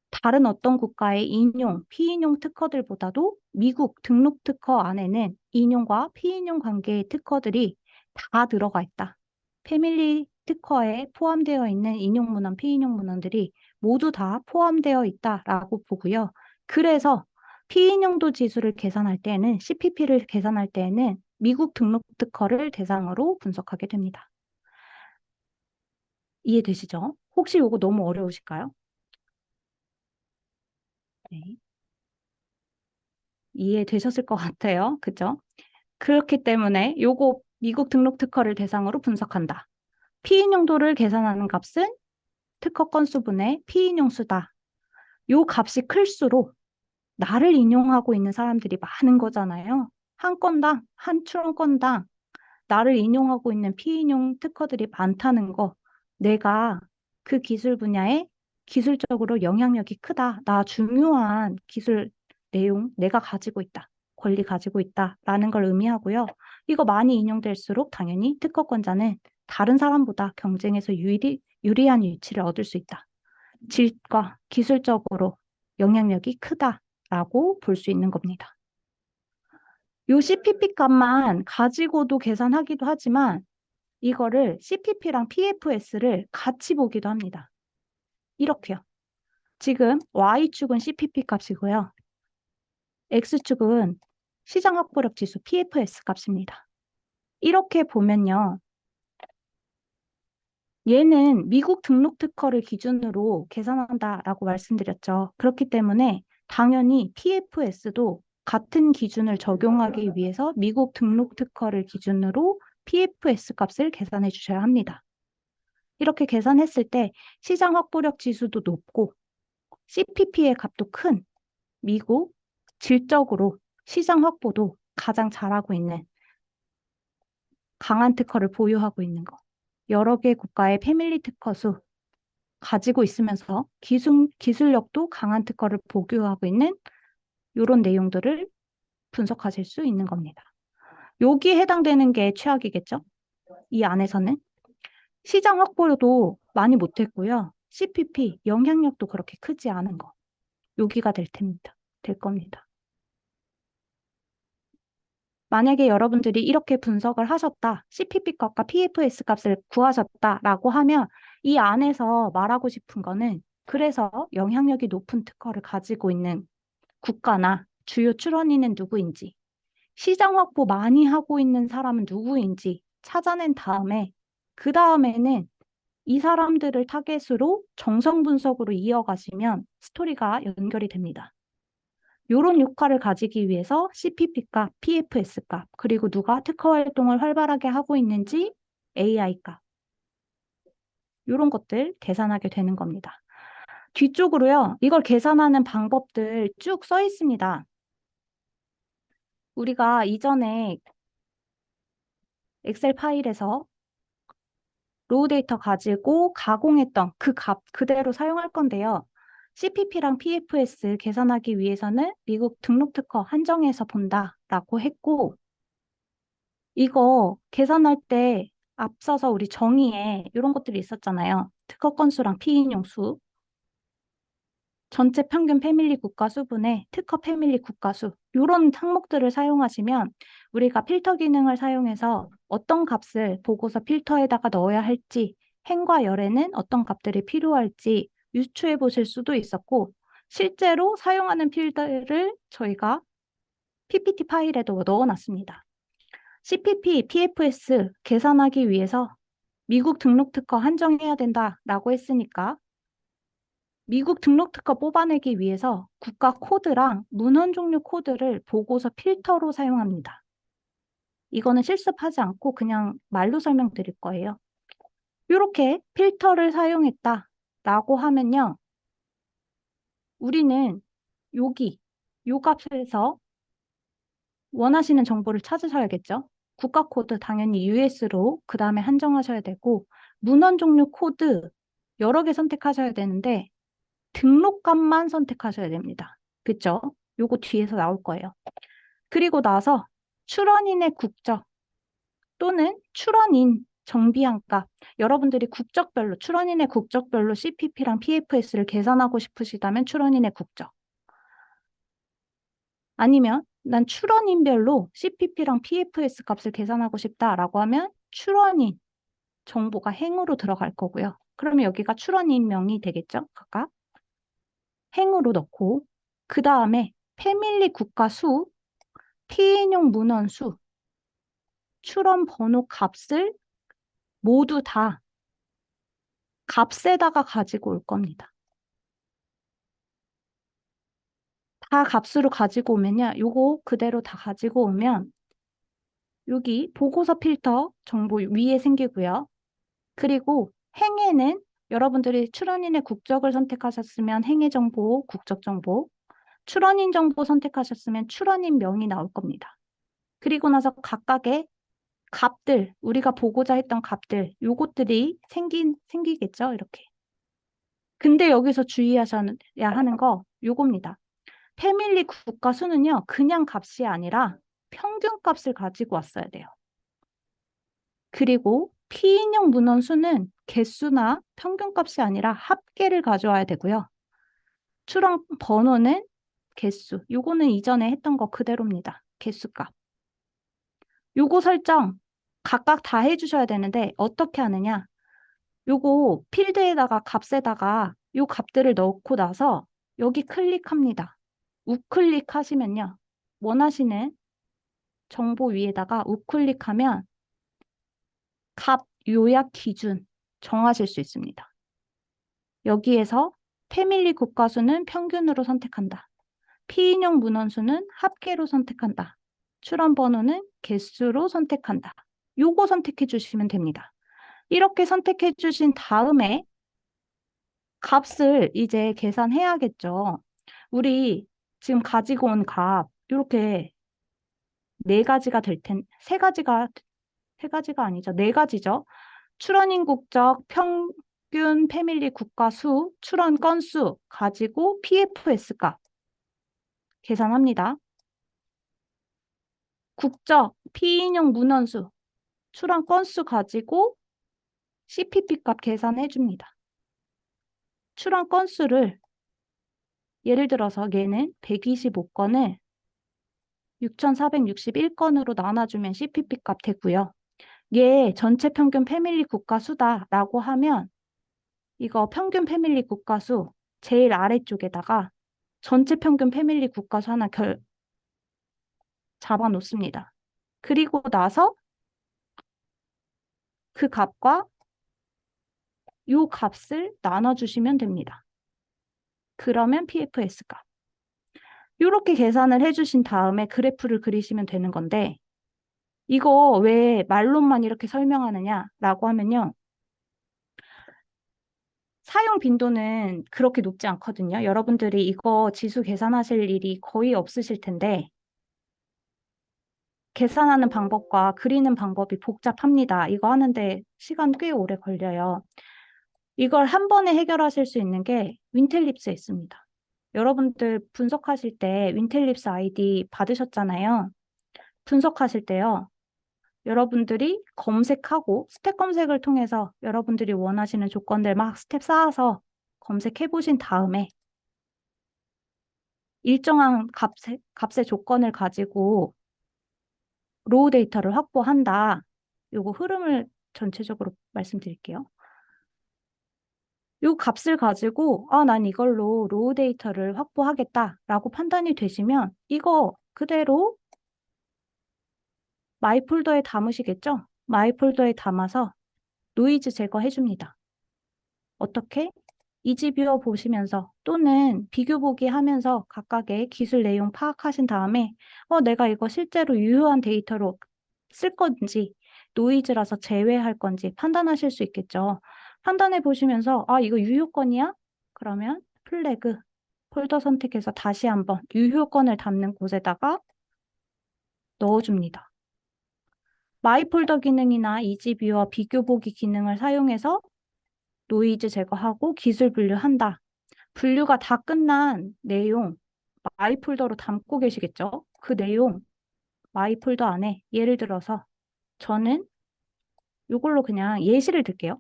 다른 어떤 국가의 인용, 피인용 특허들보다도 미국 등록 특허 안에는 인용과 피인용 관계의 특허들이 다 들어가 있다. 패밀리 특허에 포함되어 있는 인용 문헌, 피인용 문헌들이 모두 다 포함되어 있다라고 보고요. 그래서 피인용도 지수를 계산할 때에는 CPP를 계산할 때에는 미국 등록 특허를 대상으로 분석하게 됩니다. 이해되시죠? 혹시 이거 너무 어려우실까요? 네. 이해되셨을 것 같아요. 그죠? 그렇기 때문에 요거 미국 등록 특허를 대상으로 분석한다. 피인용도를 계산하는 값은 특허 건수분의 피인용 수다. 요 값이 클수록 나를 인용하고 있는 사람들이 많은 거잖아요. 한 건당, 한 출원건당 나를 인용하고 있는 피인용 특허들이 많다는 거. 내가 그 기술 분야에 기술적으로 영향력이 크다. 나 중요한 기술 내용 내가 가지고 있다. 권리 가지고 있다라는 걸 의미하고요. 이거 많이 인용될수록 당연히 특허권자는 다른 사람보다 경쟁에서 유리한 위치를 얻을 수 있다. 질과 기술적으로 영향력이 크다라고 볼 수 있는 겁니다. 요 CPP 값만 가지고도 계산하기도 하지만 이거를 CPP랑 PFS를 같이 보기도 합니다. 이렇게요. 지금 Y축은 CPP 값이고요. X축은 시장 확보력 지수 PFS 값입니다. 이렇게 보면요. 얘는 미국 등록 특허를 기준으로 계산한다라고 말씀드렸죠. 그렇기 때문에 당연히 PFS도 같은 기준을 적용하기 위해서 미국 등록 특허를 기준으로 PFS 값을 계산해 주셔야 합니다. 이렇게 계산했을 때 시장 확보력 지수도 높고 CPP의 값도 큰 미국 질적으로 시장 확보도 가장 잘하고 있는 강한 특허를 보유하고 있는 거. 여러 개 국가의 패밀리 특허 수 가지고 있으면서 기술력도 강한 특허를 보유하고 있는 이런 내용들을 분석하실 수 있는 겁니다. 여기에 해당되는 게 최악이겠죠? 이 안에서는 시장 확보도 많이 못했고요. CPP 영향력도 그렇게 크지 않은 거. 여기가 될 겁니다. 만약에 여러분들이 이렇게 분석을 하셨다, CPP 값과 PFS 값을 구하셨다라고 하면 이 안에서 말하고 싶은 거는 그래서 영향력이 높은 특허를 가지고 있는 국가나 주요 출원인은 누구인지, 시장 확보 많이 하고 있는 사람은 누구인지 찾아낸 다음에 그 다음에는 이 사람들을 타겟으로 정성 분석으로 이어가시면 스토리가 연결이 됩니다. 이런 역할을 가지기 위해서 CPP 값, PFS 값, 그리고 누가 특허 활동을 활발하게 하고 있는지 AI 값, 이런 것들 계산하게 되는 겁니다. 뒤쪽으로요, 이걸 계산하는 방법들 쭉 써 있습니다. 우리가 이전에 엑셀 파일에서 로우 데이터 가지고 가공했던 그 값 그대로 사용할 건데요. CPP랑 PFS 계산하기 위해서는 미국 등록 특허 한정해서 본다라고 했고, 이거 계산할 때 앞서서 우리 정의에 이런 것들이 있었잖아요. 특허 건수랑 피인용 수, 전체 평균 패밀리 국가 수분의 특허 패밀리 국가 수, 이런 항목들을 사용하시면 우리가 필터 기능을 사용해서 어떤 값을 보고서 필터에다가 넣어야 할지, 행과 열에는 어떤 값들이 필요할지 유추해 보실 수도 있었고, 실제로 사용하는 필터를 저희가 PPT 파일에도 넣어놨습니다. CPP, PFS 계산하기 위해서 미국 등록 특허 한정해야 된다라고 했으니까 미국 등록 특허 뽑아내기 위해서 국가 코드랑 문헌 종류 코드를 보고서 필터로 사용합니다. 이거는 실습하지 않고 그냥 말로 설명드릴 거예요. 이렇게 필터를 사용했다라고 하면요. 우리는 여기, 요 값에서 원하시는 정보를 찾으셔야겠죠. 국가 코드 당연히 US로 그 다음에 한정하셔야 되고 문헌 종류 코드 여러 개 선택하셔야 되는데 등록값만 선택하셔야 됩니다. 그쵸? 요거 뒤에서 나올 거예요. 그리고 나서 출원인의 국적 또는 출원인 정비한 값. 여러분들이 국적별로, 출원인의 국적별로 CPP랑 PFS를 계산하고 싶으시다면 출원인의 국적. 아니면 난 출원인별로 CPP랑 PFS 값을 계산하고 싶다라고 하면 출원인 정보가 행으로 들어갈 거고요. 그러면 여기가 출원인명이 되겠죠? 각각. 행으로 넣고 그 다음에 패밀리 국가 수, 피인용 문헌 수, 출원 번호 값을 모두 다 값에다가 가지고 올 겁니다. 다 값으로 가지고 오면요. 요거 그대로 다 가지고 오면 여기 보고서 필터 정보 위에 생기고요. 그리고 행에는 여러분들이 출원인의 국적을 선택하셨으면 행의 정보, 국적 정보, 출원인 정보 선택하셨으면 출원인 명이 나올 겁니다. 그리고 나서 각각의 값들, 우리가 보고자 했던 값들, 요것들이 생기겠죠? 이렇게. 근데 여기서 주의하셔야 하는 거 요겁니다. 패밀리 국가 수는요, 그냥 값이 아니라 평균 값을 가지고 왔어야 돼요. 그리고 피인용 문헌 수는 개수나 평균 값이 아니라 합계를 가져와야 되고요. 출원 번호는 개수. 요거는 이전에 했던 거 그대로입니다. 개수값. 요거 설정 각각 다 해주셔야 되는데 어떻게 하느냐? 요거 필드에다가 값에다가 요 값들을 넣고 나서 여기 클릭합니다. 우클릭 하시면요. 원하시는 정보 위에다가 우클릭하면 값 요약 기준 정하실 수 있습니다. 여기에서 패밀리 국가수는 평균으로 선택한다. 피인용 문헌수는 합계로 선택한다. 출원 번호는 개수로 선택한다. 요거 선택해 주시면 됩니다. 이렇게 선택해 주신 다음에 값을 이제 계산해야겠죠. 우리 지금 가지고 온 값, 이렇게 네 가지가 될 텐, 세 가지가 아니죠. 네 가지죠. 출원인 국적, 평균 패밀리 국가 수, 출원 건수 가지고 PFS 값 계산합니다. 국적, 피인용 문헌수, 출원 건수 가지고 CPP 값 계산해 줍니다. 출원 건수를 예를 들어서 얘는 125건을 6,461건으로 나눠주면 CPP 값 되고요. 얘 전체 평균 패밀리 국가 수다라고 하면 이거 평균 패밀리 국가 수 제일 아래쪽에다가 전체 평균 패밀리 국가수 하나 잡아 놓습니다. 그리고 나서 그 값과 요 값을 나눠주시면 됩니다. 그러면 PFS 값. 이렇게 계산을 해주신 다음에 그래프를 그리시면 되는 건데, 이거 왜 말로만 이렇게 설명하느냐라고 하면요. 사용 빈도는 그렇게 높지 않거든요. 여러분들이 이거 지수 계산하실 일이 거의 없으실 텐데, 계산하는 방법과 그리는 방법이 복잡합니다. 이거 하는데 시간 꽤 오래 걸려요. 이걸 한 번에 해결하실 수 있는 게 윈텔립스에 있습니다. 여러분들 분석하실 때 윈텔립스 아이디 받으셨잖아요. 분석하실 때요. 여러분들이 검색하고 스텝 검색을 통해서 여러분들이 원하시는 조건들 막 스텝 쌓아서 검색해 보신 다음에 일정한 값의 조건을 가지고 로우 데이터를 확보한다. 요거 흐름을 전체적으로 말씀드릴게요. 요 값을 가지고 난 이걸로 로우 데이터를 확보하겠다라고 판단이 되시면 이거 그대로 마이 폴더에 담으시겠죠? 마이 폴더에 담아서 노이즈 제거해 줍니다. 어떻게? 이지뷰어 보시면서 또는 비교 보기 하면서 각각의 기술 내용 파악하신 다음에 내가 이거 실제로 유효한 데이터로 쓸 건지 노이즈라서 제외할 건지 판단하실 수 있겠죠. 판단해 보시면서 이거 유효권이야? 그러면 플래그 폴더 선택해서 다시 한번 유효권을 담는 곳에다가 넣어줍니다. 마이 폴더 기능이나 이지뷰어 비교 보기 기능을 사용해서 노이즈 제거하고 기술 분류한다. 분류가 다 끝난 내용 마이 폴더로 담고 계시겠죠? 그 내용 마이 폴더 안에 예를 들어서 저는 이걸로 그냥 예시를 들게요.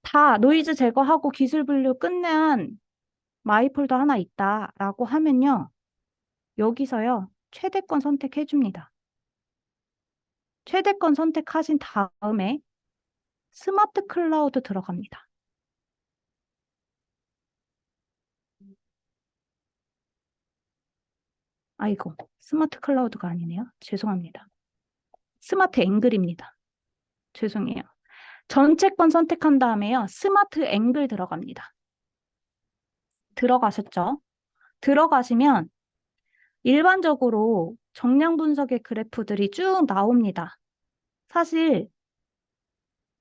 다 노이즈 제거하고 기술 분류 끝난 마이 폴더 하나 있다라고 하면요. 여기서요. 최대권 선택해 줍니다. 최대권 선택하신 다음에 스마트 클라우드 들어갑니다. 아이고, 스마트 클라우드가 아니네요. 죄송합니다. 스마트 앵글입니다. 죄송해요. 전체권 선택한 다음에요. 스마트 앵글 들어갑니다. 들어가셨죠? 들어가시면 일반적으로 정량 분석의 그래프들이 쭉 나옵니다. 사실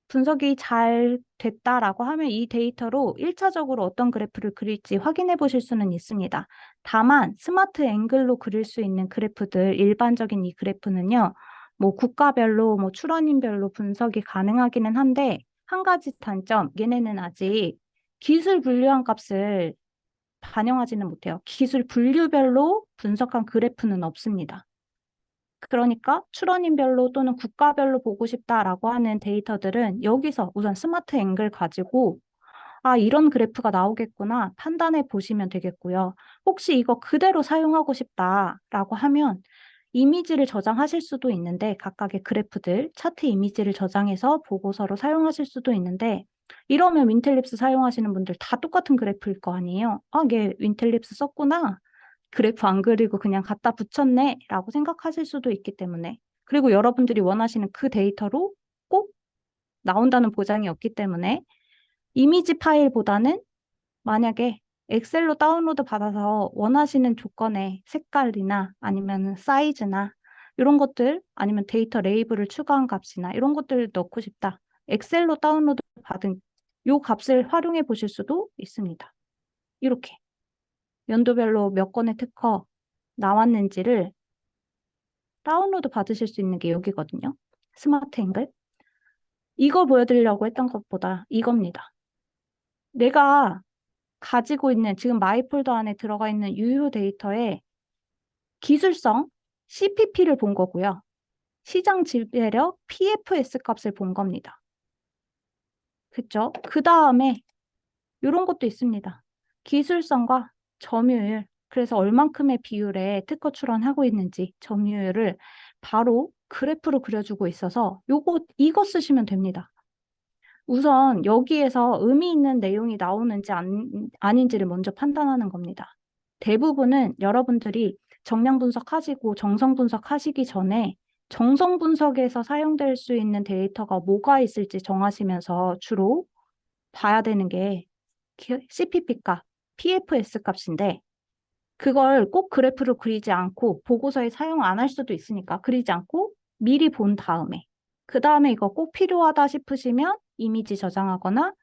분석이 잘 됐다라고 하면 이 데이터로 1차적으로 어떤 그래프를 그릴지 확인해 보실 수는 있습니다. 다만 스마트 앵글로 그릴 수 있는 그래프들, 일반적인 이 그래프는요. 뭐 국가별로, 뭐 출원인별로 분석이 가능하기는 한데 한 가지 단점, 얘네는 아직 기술 분류한 값을 반영하지는 못해요. 기술 분류별로 분석한 그래프는 없습니다. 그러니까 출원인별로 또는 국가별로 보고 싶다라고 하는 데이터들은 여기서 우선 스마트 앵글 가지고 이런 그래프가 나오겠구나 판단해 보시면 되겠고요. 혹시 이거 그대로 사용하고 싶다라고 하면 이미지를 저장하실 수도 있는데 각각의 그래프들, 차트 이미지를 저장해서 보고서로 사용하실 수도 있는데 이러면 윈텔립스 사용하시는 분들 다 똑같은 그래프일 거 아니에요. 얘 윈텔립스 썼구나. 그래프 안 그리고 그냥 갖다 붙였네 라고 생각하실 수도 있기 때문에 그리고 여러분들이 원하시는 그 데이터로 꼭 나온다는 보장이 없기 때문에 이미지 파일보다는 만약에 엑셀로 다운로드 받아서 원하시는 조건의 색깔이나 아니면 사이즈나 이런 것들 아니면 데이터 레이블을 추가한 값이나 이런 것들을 넣고 싶다. 엑셀로 다운로드 받은 요 값을 활용해 보실 수도 있습니다. 이렇게 연도별로 몇 건의 특허 나왔는지를 다운로드 받으실 수 있는 게 여기거든요. 스마트 앵글. 이거 보여드리려고 했던 것보다 이겁니다. 내가 가지고 있는 지금 마이 폴더 안에 들어가 있는 유효 데이터의 기술성 CPP를 본 거고요. 시장 지배력 PFS 값을 본 겁니다. 그쵸? 그 다음에 이런 것도 있습니다. 기술성과 점유율. 그래서 얼만큼의 비율에 특허 출원하고 있는지 점유율을 바로 그래프로 그려주고 있어서 이거 쓰시면 됩니다. 우선 여기에서 의미 있는 내용이 나오는지 아닌지를 먼저 판단하는 겁니다. 대부분은 여러분들이 정량 분석하시고 정성 분석하시기 전에 정성 분석에서 사용될 수 있는 데이터가 뭐가 있을지 정하시면서 주로 봐야 되는 게 CPP 값, PFS 값인데 그걸 꼭 그래프로 그리지 않고 보고서에 사용 안 할 수도 있으니까 그리지 않고 미리 본 다음에 그 다음에 이거 꼭 필요하다 싶으시면 이미지 저장하거나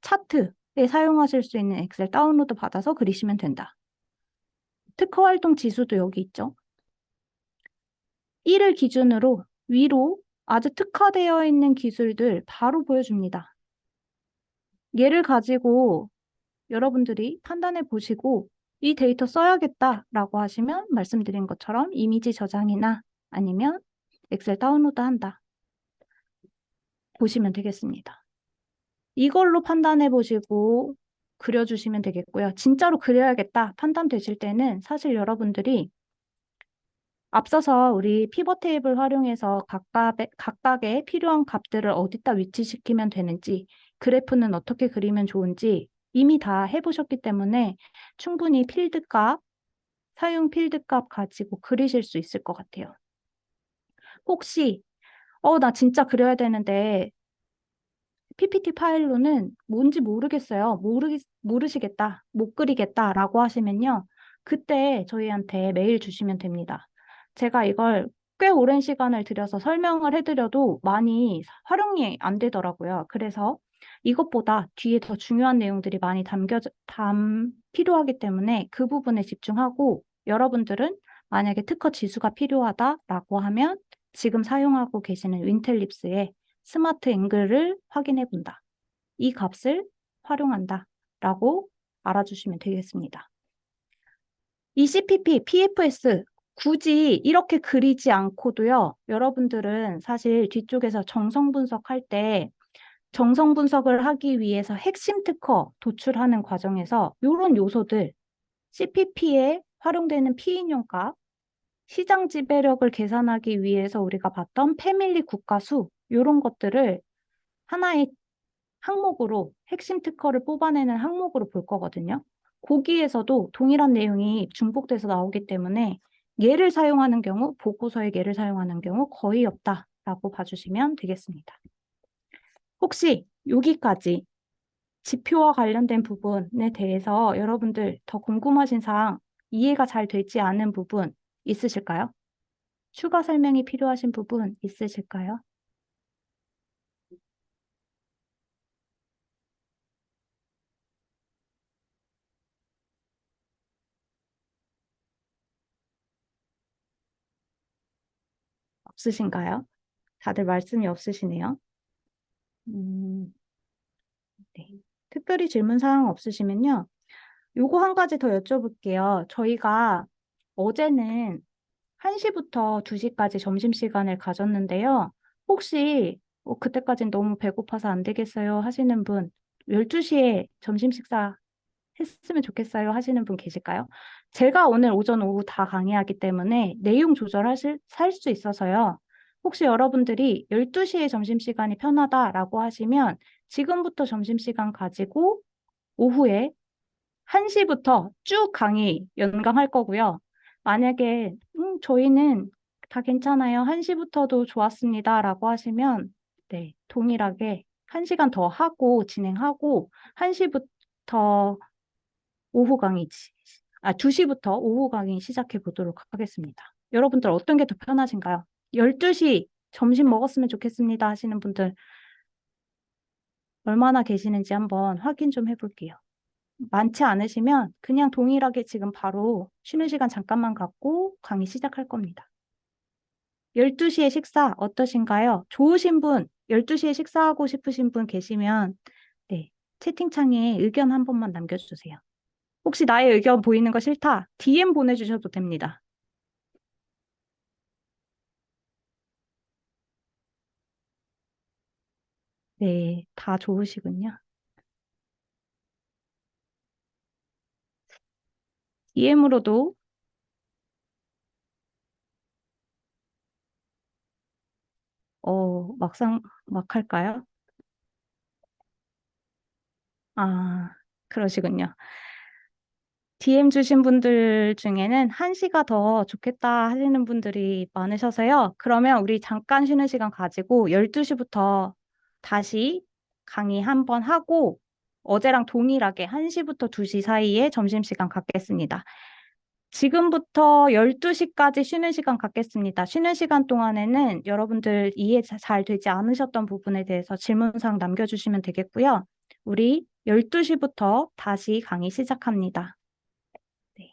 차트에 사용하실 수 있는 엑셀 다운로드 받아서 그리시면 된다. 특허 활동 지수도 여기 있죠. 1을 기준으로 위로 아주 특화되어 있는 기술들 바로 보여줍니다. 얘를 가지고 여러분들이 판단해 보시고 이 데이터 써야겠다라고 하시면 말씀드린 것처럼 이미지 저장이나 아니면 엑셀 다운로드 한다. 보시면 되겠습니다. 이걸로 판단해 보시고 그려주시면 되겠고요. 진짜로 그려야겠다 판단되실 때는 사실 여러분들이 앞서서 우리 피벗 테이블 활용해서 각각의 필요한 값들을 어디다 위치시키면 되는지, 그래프는 어떻게 그리면 좋은지 이미 다 해보셨기 때문에 충분히 필드값, 사용 필드값 가지고 그리실 수 있을 것 같아요. 혹시, 나 진짜 그려야 되는데 PPT 파일로는 뭔지 모르겠어요. 모르시겠다, 못 그리겠다라고 하시면요. 그때 저희한테 메일 주시면 됩니다. 제가 이걸 꽤 오랜 시간을 들여서 설명을 해드려도 많이 활용이 안 되더라고요. 그래서 이것보다 뒤에 더 중요한 내용들이 많이 필요하기 때문에 그 부분에 집중하고 여러분들은 만약에 특허 지수가 필요하다라고 하면 지금 사용하고 계시는 윈텔립스의 스마트 앵글을 확인해 본다. 이 값을 활용한다. 라고 알아주시면 되겠습니다. 이 CPP, PFS 굳이 이렇게 그리지 않고도요. 여러분들은 사실 뒤쪽에서 정성 분석할 때 정성 분석을 하기 위해서 핵심 특허 도출하는 과정에서 이런 요소들 CPP에 활용되는 피인용값, 시장 지배력을 계산하기 위해서 우리가 봤던 패밀리 국가수 이런 것들을 하나의 항목으로 핵심 특허를 뽑아내는 항목으로 볼 거거든요. 거기에서도 동일한 내용이 중복돼서 나오기 때문에 얘를 사용하는 경우, 보고서에 얘를 사용하는 경우 거의 없다라고 봐주시면 되겠습니다. 혹시 여기까지 지표와 관련된 부분에 대해서 여러분들 더 궁금하신 사항, 이해가 잘 되지 않은 부분 있으실까요? 추가 설명이 필요하신 부분 있으실까요? 없으신가요? 다들 말씀이 없으시네요. 음, 네. 특별히 질문 사항 없으시면요. 요거 한 가지 더 여쭤볼게요. 저희가 어제는 1시부터 2시까지 점심시간을 가졌는데요. 혹시 그때까진 너무 배고파서 안 되겠어요 하시는 분, 12시에 점심 식사 했으면 좋겠어요 하시는 분 계실까요? 제가 오늘 오전, 오후 다 강의하기 때문에 내용 살 수 있어서요. 혹시 여러분들이 12시에 점심시간이 편하다라고 하시면 지금부터 점심시간 가지고 오후에 1시부터 쭉 강의 연강할 거고요. 만약에 저희는 다 괜찮아요. 1시부터도 좋았습니다라고 하시면 네, 동일하게 1시간 더 하고 진행하고 1시부터 오후 강의 2시부터 오후 강의 시작해 보도록 하겠습니다. 여러분들 어떤 게 더 편하신가요? 12시 점심 먹었으면 좋겠습니다 하시는 분들 얼마나 계시는지 한번 확인 좀 해볼게요. 많지 않으시면 그냥 동일하게 지금 바로 쉬는 시간 잠깐만 갖고 강의 시작할 겁니다. 12시에 식사 어떠신가요? 좋으신 분, 12시에 식사하고 싶으신 분 계시면 네, 채팅창에 의견 한 번만 남겨주세요. 혹시 나의 의견 보이는 거 싫다? DM 보내주셔도 됩니다. 네, 다 좋으시군요. DM으로도 막상 막 할까요? 아, 그러시군요. DM 주신 분들 중에는 1시가 더 좋겠다 하시는 분들이 많으셔서요. 그러면 우리 잠깐 쉬는 시간 가지고 12시부터 다시 강의 한번 하고 어제랑 동일하게 1시부터 2시 사이에 점심시간 갖겠습니다. 지금부터 12시까지 쉬는 시간 갖겠습니다. 쉬는 시간 동안에는 여러분들 이해 잘 되지 않으셨던 부분에 대해서 질문사항 남겨주시면 되겠고요. 우리 12시부터 다시 강의 시작합니다. 네.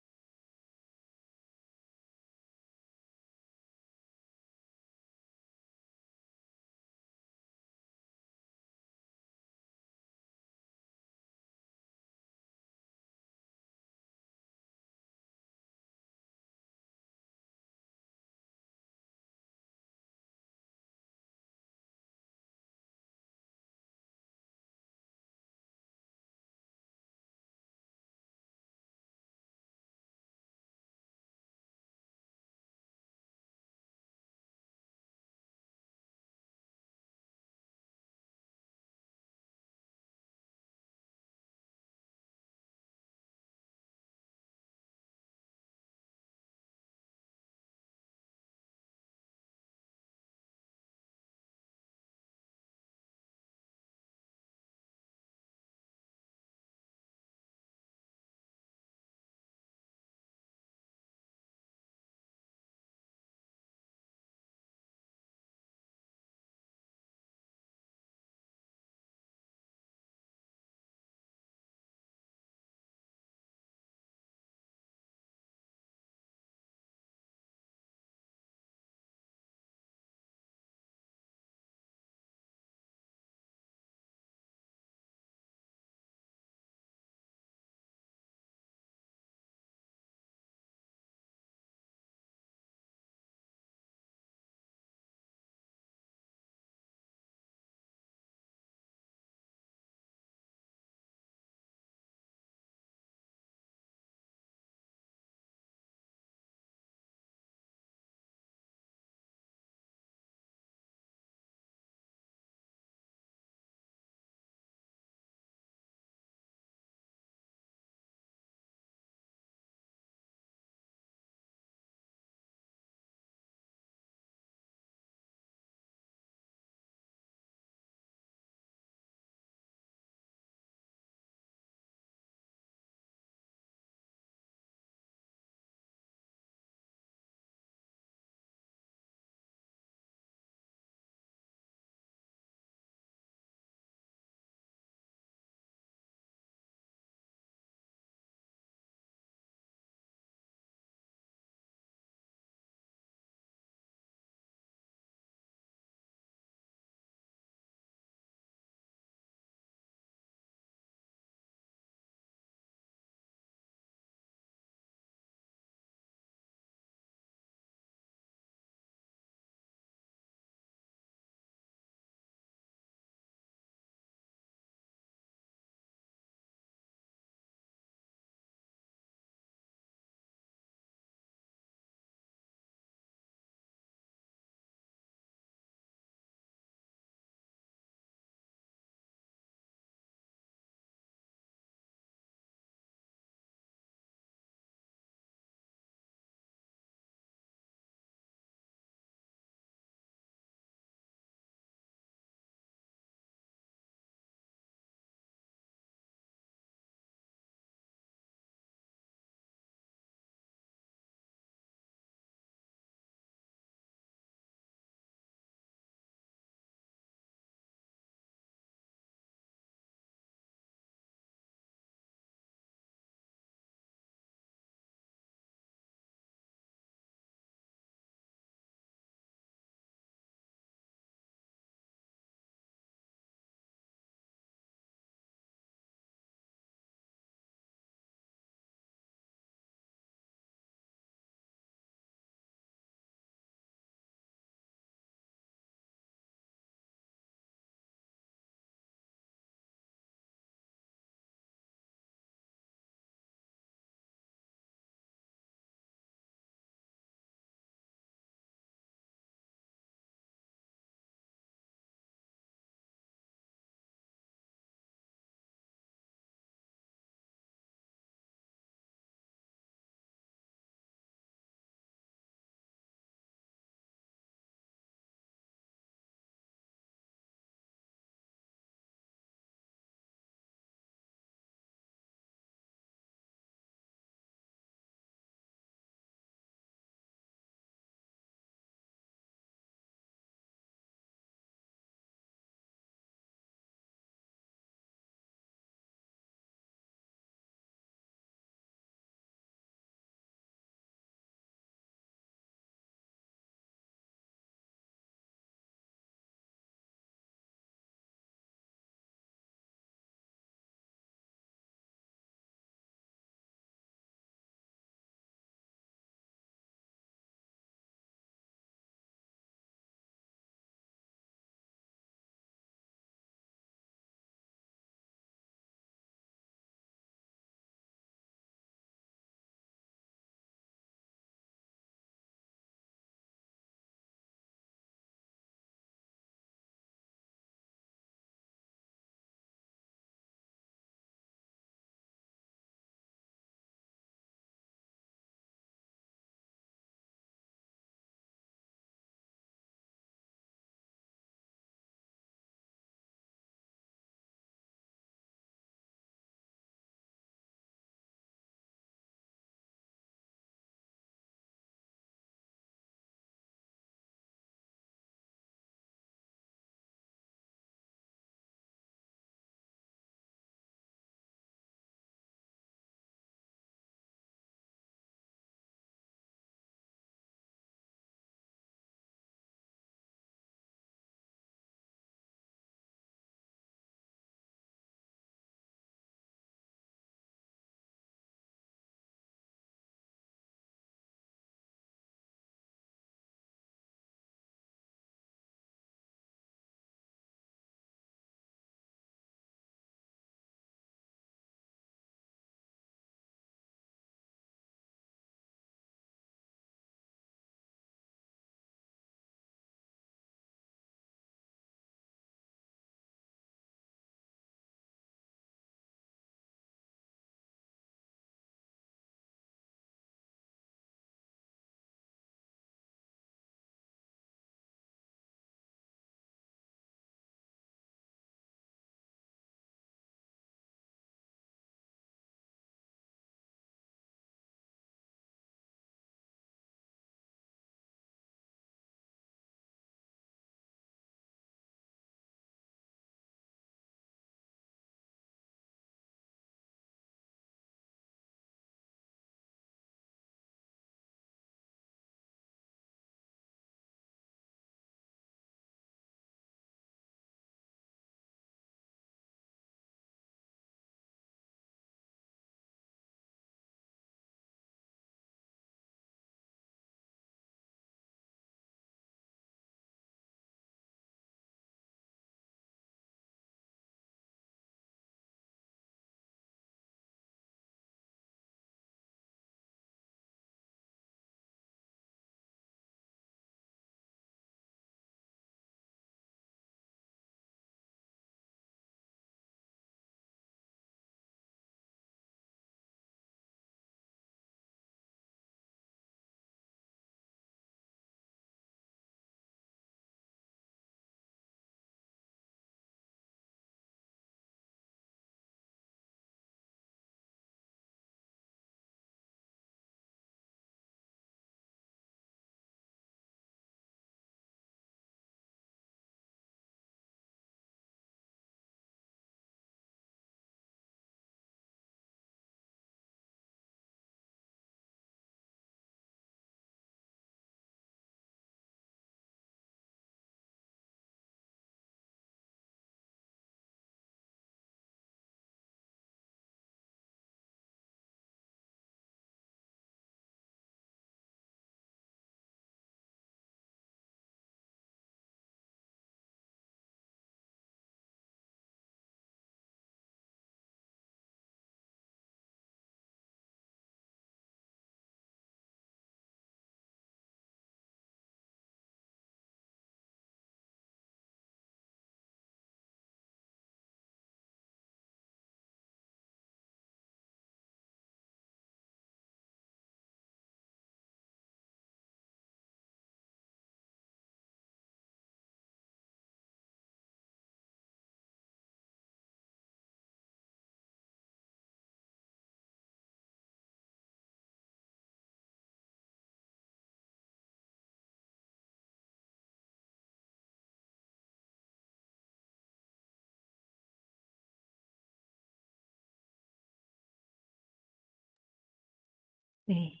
네.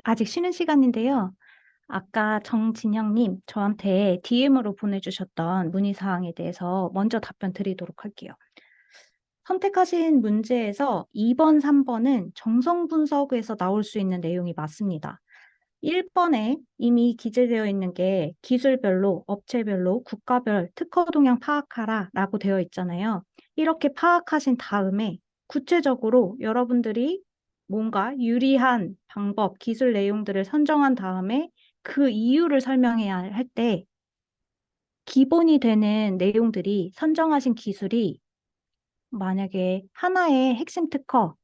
아직 쉬는 시간인데요. 아까 정진영님 저한테 DM으로 보내주셨던 문의사항에 대해서 먼저 답변 드리도록 할게요. 선택하신 문제에서 2번, 3번은 정성 분석에서 나올 수 있는 내용이 맞습니다. 1번에 이미 기재되어 있는 게 기술별로, 업체별로, 국가별 특허 동향 파악하라 라고 되어 있잖아요. 이렇게 파악하신 다음에 구체적으로 여러분들이 뭔가 유리한 방법, 기술 내용들을 선정한 다음에 그 이유를 설명해야 할 때 기본이 되는 내용들이 선정하신 기술이 만약에 하나의 핵심 특허,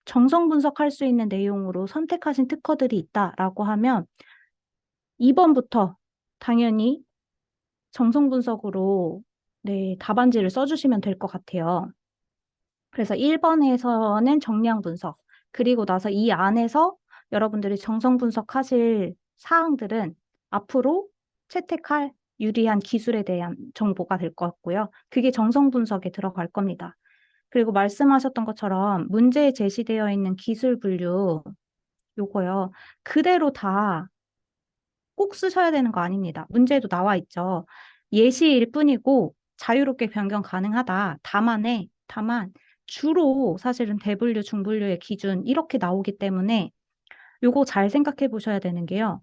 정성 분석할 수 있는 내용으로 선택하신 특허들이 있다라고 하면 2번부터 당연히 정성 분석으로 네, 답안지를 써주시면 될 것 같아요. 그래서 1번에서는 정량 분석, 그리고 나서 이 안에서 여러분들이 정성 분석하실 사항들은 앞으로 채택할 유리한 기술에 대한 정보가 될 것 같고요. 그게 정성 분석에 들어갈 겁니다. 그리고 말씀하셨던 것처럼 문제에 제시되어 있는 기술 분류, 요거요. 그대로 다 꼭 쓰셔야 되는 거 아닙니다. 문제에도 나와 있죠. 예시일 뿐이고 자유롭게 변경 가능하다. 다만 주로 사실은 대분류, 중분류의 기준 이렇게 나오기 때문에 요거 잘 생각해 보셔야 되는 게요.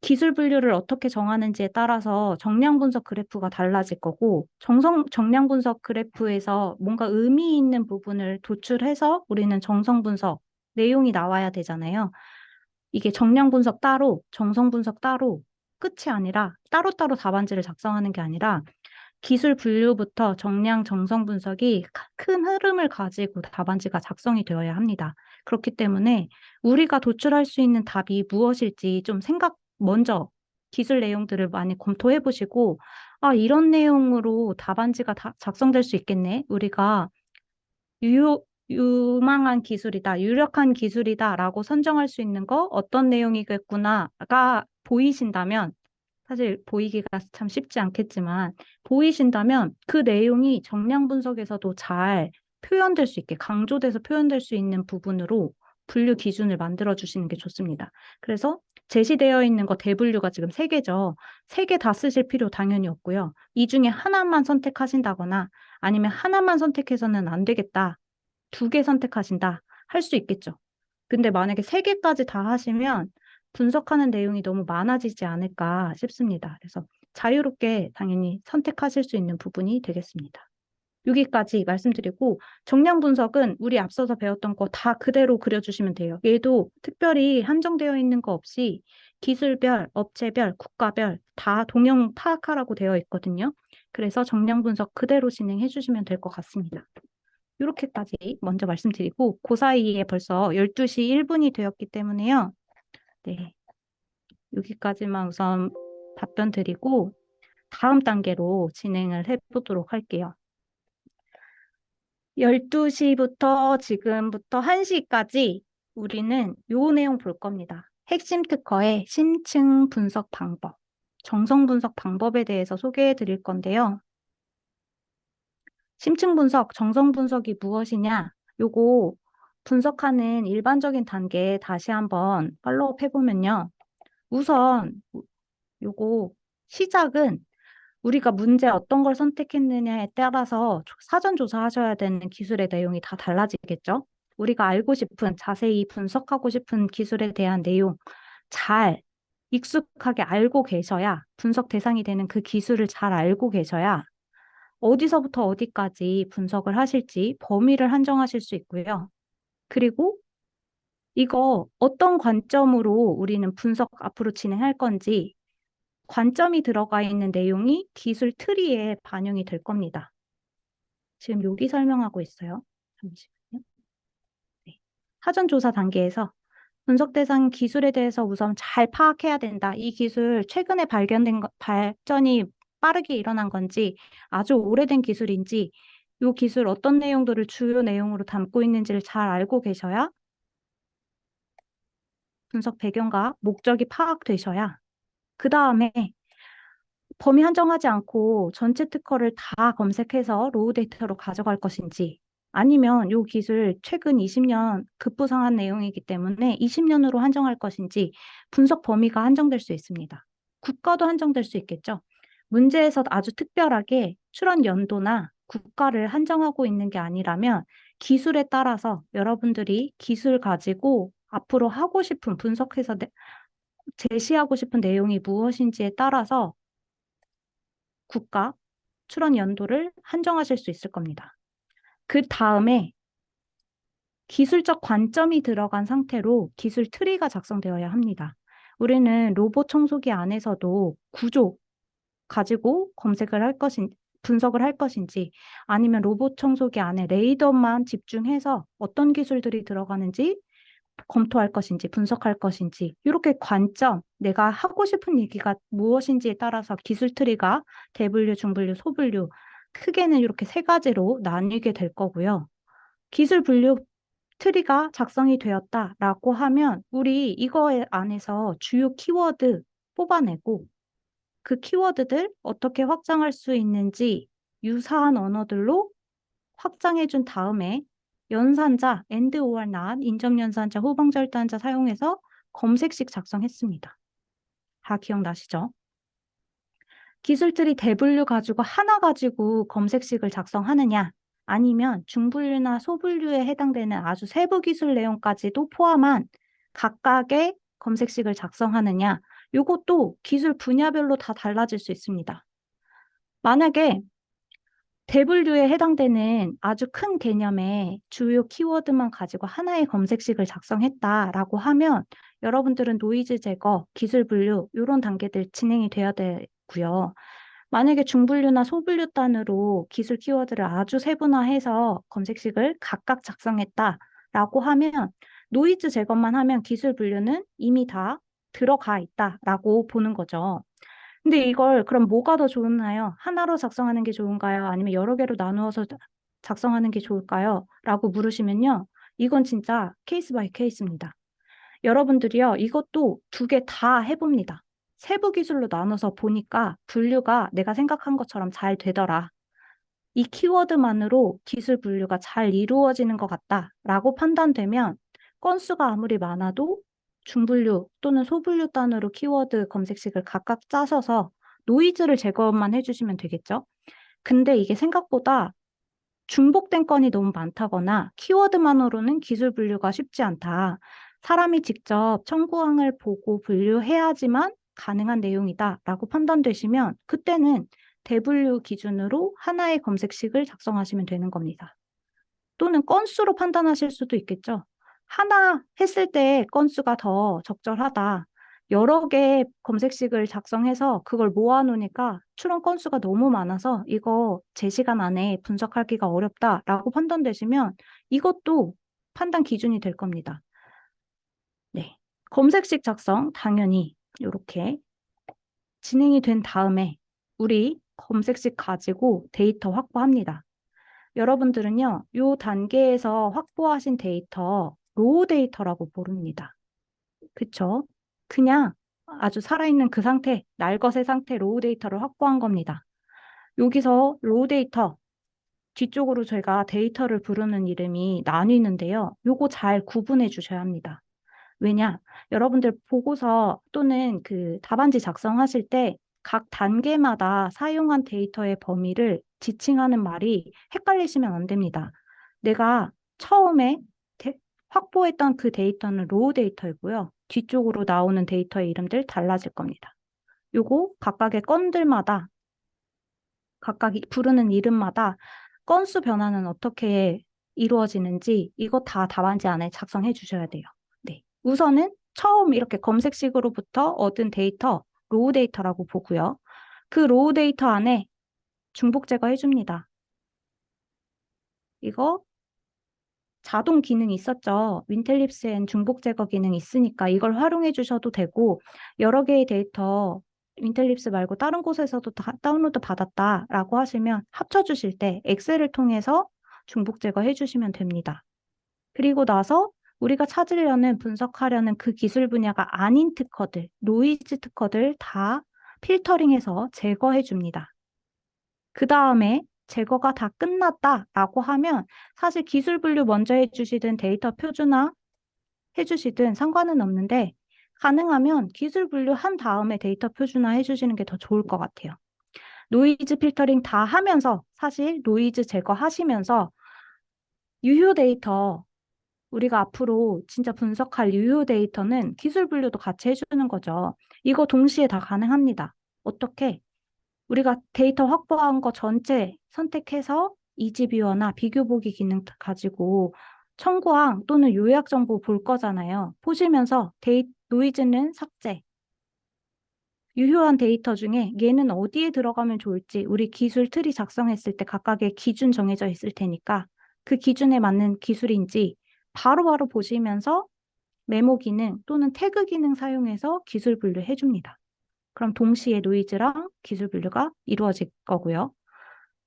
기술 분류를 어떻게 정하는지에 따라서 정량 분석 그래프가 달라질 거고, 정량 분석 그래프에서 뭔가 의미 있는 부분을 도출해서 우리는 정성 분석 내용이 나와야 되잖아요. 이게 정량 분석 따로, 정성 분석 따로, 끝이 아니라 따로따로 답안지를 작성하는 게 아니라 기술 분류부터 정량 정성 분석이 큰 흐름을 가지고 답안지가 작성이 되어야 합니다. 그렇기 때문에 우리가 도출할 수 있는 답이 무엇일지 좀 먼저 기술 내용들을 많이 검토해 보시고, 아, 이런 내용으로 답안지가 작성될 수 있겠네. 우리가 유망한 기술이다, 유력한 기술이다라고 선정할 수 있는 거 어떤 내용이겠구나가 보이신다면 사실 보이기가 참 쉽지 않겠지만 보이신다면 그 내용이 정량 분석에서도 잘 표현될 수 있게 강조돼서 표현될 수 있는 부분으로 분류 기준을 만들어 주시는 게 좋습니다. 그래서 제시되어 있는 거 대분류가 지금 세개죠. 3개 다 쓰실 필요 당연히 없고요. 이 중에 하나만 선택하신다거나 아니면 하나만 선택해서는 안 되겠다. 2개 선택하신다. 할 수 있겠죠. 근데 만약에 3개까지 다 하시면 분석하는 내용이 너무 많아지지 않을까 싶습니다. 그래서 자유롭게 당연히 선택하실 수 있는 부분이 되겠습니다. 여기까지 말씀드리고 정량 분석은 우리 앞서서 배웠던 거 다 그대로 그려주시면 돼요. 얘도 특별히 한정되어 있는 거 없이 기술별, 업체별, 국가별 다 동형 파악하라고 되어 있거든요. 그래서 정량 분석 그대로 진행해 주시면 될 것 같습니다. 이렇게까지 먼저 말씀드리고 그 사이에 벌써 12시 1분이 되었기 때문에요. 네, 여기까지만 우선 답변 드리고 다음 단계로 진행을 해보도록 할게요. 12시부터 지금부터 1시까지 우리는 요 내용 볼 겁니다. 핵심 특허의 심층 분석 방법, 정성 분석 방법에 대해서 소개해 드릴 건데요. 심층 분석, 정성 분석이 무엇이냐? 요거 분석하는 일반적인 단계 다시 한번 팔로우 해보면요. 우선 요거 시작은 우리가 문제 어떤 걸 선택했느냐에 따라서 사전 조사하셔야 되는 기술의 내용이 다 달라지겠죠? 우리가 알고 싶은, 자세히 분석하고 싶은 기술에 대한 내용 잘 익숙하게 알고 계셔야 분석 대상이 되는 그 기술을 잘 알고 계셔야 어디서부터 어디까지 분석을 하실지 범위를 한정하실 수 있고요. 그리고 이거 어떤 관점으로 우리는 분석 앞으로 진행할 건지 관점이 들어가 있는 내용이 기술 트리에 반영이 될 겁니다. 지금 여기 설명하고 있어요. 잠시만요. 네. 사전 조사 단계에서 분석 대상 기술에 대해서 우선 잘 파악해야 된다. 이 기술 최근에 발전이 빠르게 일어난 건지 아주 오래된 기술인지 이 기술 어떤 내용들을 주요 내용으로 담고 있는지를 잘 알고 계셔야 분석 배경과 목적이 파악되셔야 그 다음에 범위 한정하지 않고 전체 특허를 다 검색해서 로우 데이터로 가져갈 것인지 아니면 요 기술 최근 20년 급부상한 내용이기 때문에 20년으로 한정할 것인지 분석 범위가 한정될 수 있습니다. 국가도 한정될 수 있겠죠. 문제에서 아주 특별하게 출원 연도나 국가를 한정하고 있는 게 아니라면 기술에 따라서 여러분들이 기술 가지고 앞으로 하고 싶은 분석해서 제시하고 싶은 내용이 무엇인지에 따라서 국가 출원 연도를 한정하실 수 있을 겁니다. 그 다음에 기술적 관점이 들어간 상태로 기술 트리가 작성되어야 합니다. 우리는 로봇 청소기 안에서도 구조 가지고 검색을 할 분석을 할 것인지 아니면 로봇 청소기 안에 레이더만 집중해서 어떤 기술들이 들어가는지 검토할 것인지 분석할 것인지 이렇게 관점, 내가 하고 싶은 얘기가 무엇인지에 따라서 기술 트리가 대분류, 중분류, 소분류 크게는 이렇게 세 가지로 나뉘게 될 거고요. 기술 분류 트리가 작성이 되었다라고 하면 우리 이거 안에서 주요 키워드 뽑아내고 그 키워드들 어떻게 확장할 수 있는지 유사한 언어들로 확장해 준 다음에 연산자, and or not, 인접연산자, 후방절단자 사용해서 검색식 작성했습니다. 다 기억나시죠? 기술들이 대분류 가지고 하나 가지고 검색식을 작성하느냐 아니면 중분류나 소분류에 해당되는 아주 세부 기술 내용까지도 포함한 각각의 검색식을 작성하느냐 이것도 기술 분야별로 다 달라질 수 있습니다. 만약에 대분류에 해당되는 아주 큰 개념의 주요 키워드만 가지고 하나의 검색식을 작성했다라고 하면 여러분들은 노이즈 제거, 기술 분류 이런 단계들 진행이 돼야 되고요. 만약에 중분류나 소분류 단으로 기술 키워드를 아주 세분화해서 검색식을 각각 작성했다라고 하면 노이즈 제거만 하면 기술 분류는 이미 다 들어가 있다라고 보는 거죠. 근데 이걸 그럼 뭐가 더 좋나요? 하나로 작성하는 게 좋은가요? 아니면 여러 개로 나누어서 작성하는 게 좋을까요? 라고 물으시면요. 이건 진짜 케이스 바이 케이스입니다. 여러분들이요. 이것도 두 개 다 해봅니다. 세부 기술로 나눠서 보니까 분류가 내가 생각한 것처럼 잘 되더라. 이 키워드만으로 기술 분류가 잘 이루어지는 것 같다라고 판단되면 건수가 아무리 많아도 중분류 또는 소분류 단으로 키워드 검색식을 각각 짜셔서 노이즈를 제거만 해주시면 되겠죠. 근데 이게 생각보다 중복된 건이 너무 많다거나 키워드만으로는 기술 분류가 쉽지 않다. 사람이 직접 청구항을 보고 분류해야지만 가능한 내용이다라고 판단되시면 그때는 대분류 기준으로 하나의 검색식을 작성하시면 되는 겁니다. 또는 건수로 판단하실 수도 있겠죠. 하나 했을 때 건수가 더 적절하다. 여러 개의 검색식을 작성해서 그걸 모아놓으니까 출원 건수가 너무 많아서 이거 제 시간 안에 분석하기가 어렵다라고 판단되시면 이것도 판단 기준이 될 겁니다. 네. 검색식 작성 당연히 이렇게 진행이 된 다음에 우리 검색식 가지고 데이터 확보합니다. 여러분들은요, 이 단계에서 확보하신 데이터, 로우 데이터라고 부릅니다. 그쵸? 그냥 아주 살아있는 그 상태, 날것의 상태 로우 데이터를 확보한 겁니다. 여기서 로우 데이터, 뒤쪽으로 저희가 데이터를 부르는 이름이 나뉘는데요. 요거 잘 구분해 주셔야 합니다. 왜냐? 여러분들 보고서 또는 그 답안지 작성하실 때 각 단계마다 사용한 데이터의 범위를 지칭하는 말이 헷갈리시면 안 됩니다. 내가 처음에 확보했던 그 데이터는 로우 데이터이고요. 뒤쪽으로 나오는 데이터의 이름들 달라질 겁니다. 요거 각각의 건들마다 각각 부르는 이름마다 건수 변화는 어떻게 이루어지는지 이거 다 답안지 안에 작성해 주셔야 돼요. 네. 우선은 처음 이렇게 검색식으로부터 얻은 데이터, 로우 데이터라고 보고요. 그 로우 데이터 안에 중복 제거해 줍니다. 이거 자동 기능이 있었죠. 윈텔립스엔 중복 제거 기능이 있으니까 이걸 활용해 주셔도 되고 여러 개의 데이터 윈텔립스 말고 다른 곳에서도 다 다운로드 받았다라고 하시면 합쳐주실 때 엑셀을 통해서 중복 제거해 주시면 됩니다. 그리고 나서 우리가 찾으려는 분석하려는 그 기술 분야가 아닌 특허들, 노이즈 특허들 다 필터링해서 제거해 줍니다. 그 다음에 제거가 다 끝났다라고 하면 사실 기술 분류 먼저 해주시든 데이터 표준화 해주시든 상관은 없는데 가능하면 기술 분류한 다음에 데이터 표준화 해주시는 게 더 좋을 것 같아요. 노이즈 필터링 다 하면서 사실 노이즈 제거하시면서 유효 데이터 우리가 앞으로 진짜 분석할 유효 데이터는 기술 분류도 같이 해주는 거죠. 이거 동시에 다 가능합니다. 어떻게? 우리가 데이터 확보한 거 전체 선택해서 이지뷰어나 비교 보기 기능 가지고 청구항 또는 요약 정보 볼 거잖아요. 보시면서 노이즈는 삭제, 유효한 데이터 중에 얘는 어디에 들어가면 좋을지 우리 기술 트리 작성했을 때 각각의 기준 정해져 있을 테니까 그 기준에 맞는 기술인지 바로바로 보시면서 메모 기능 또는 태그 기능 사용해서 기술 분류해 줍니다. 그럼 동시에 노이즈랑 기술 분류가 이루어질 거고요.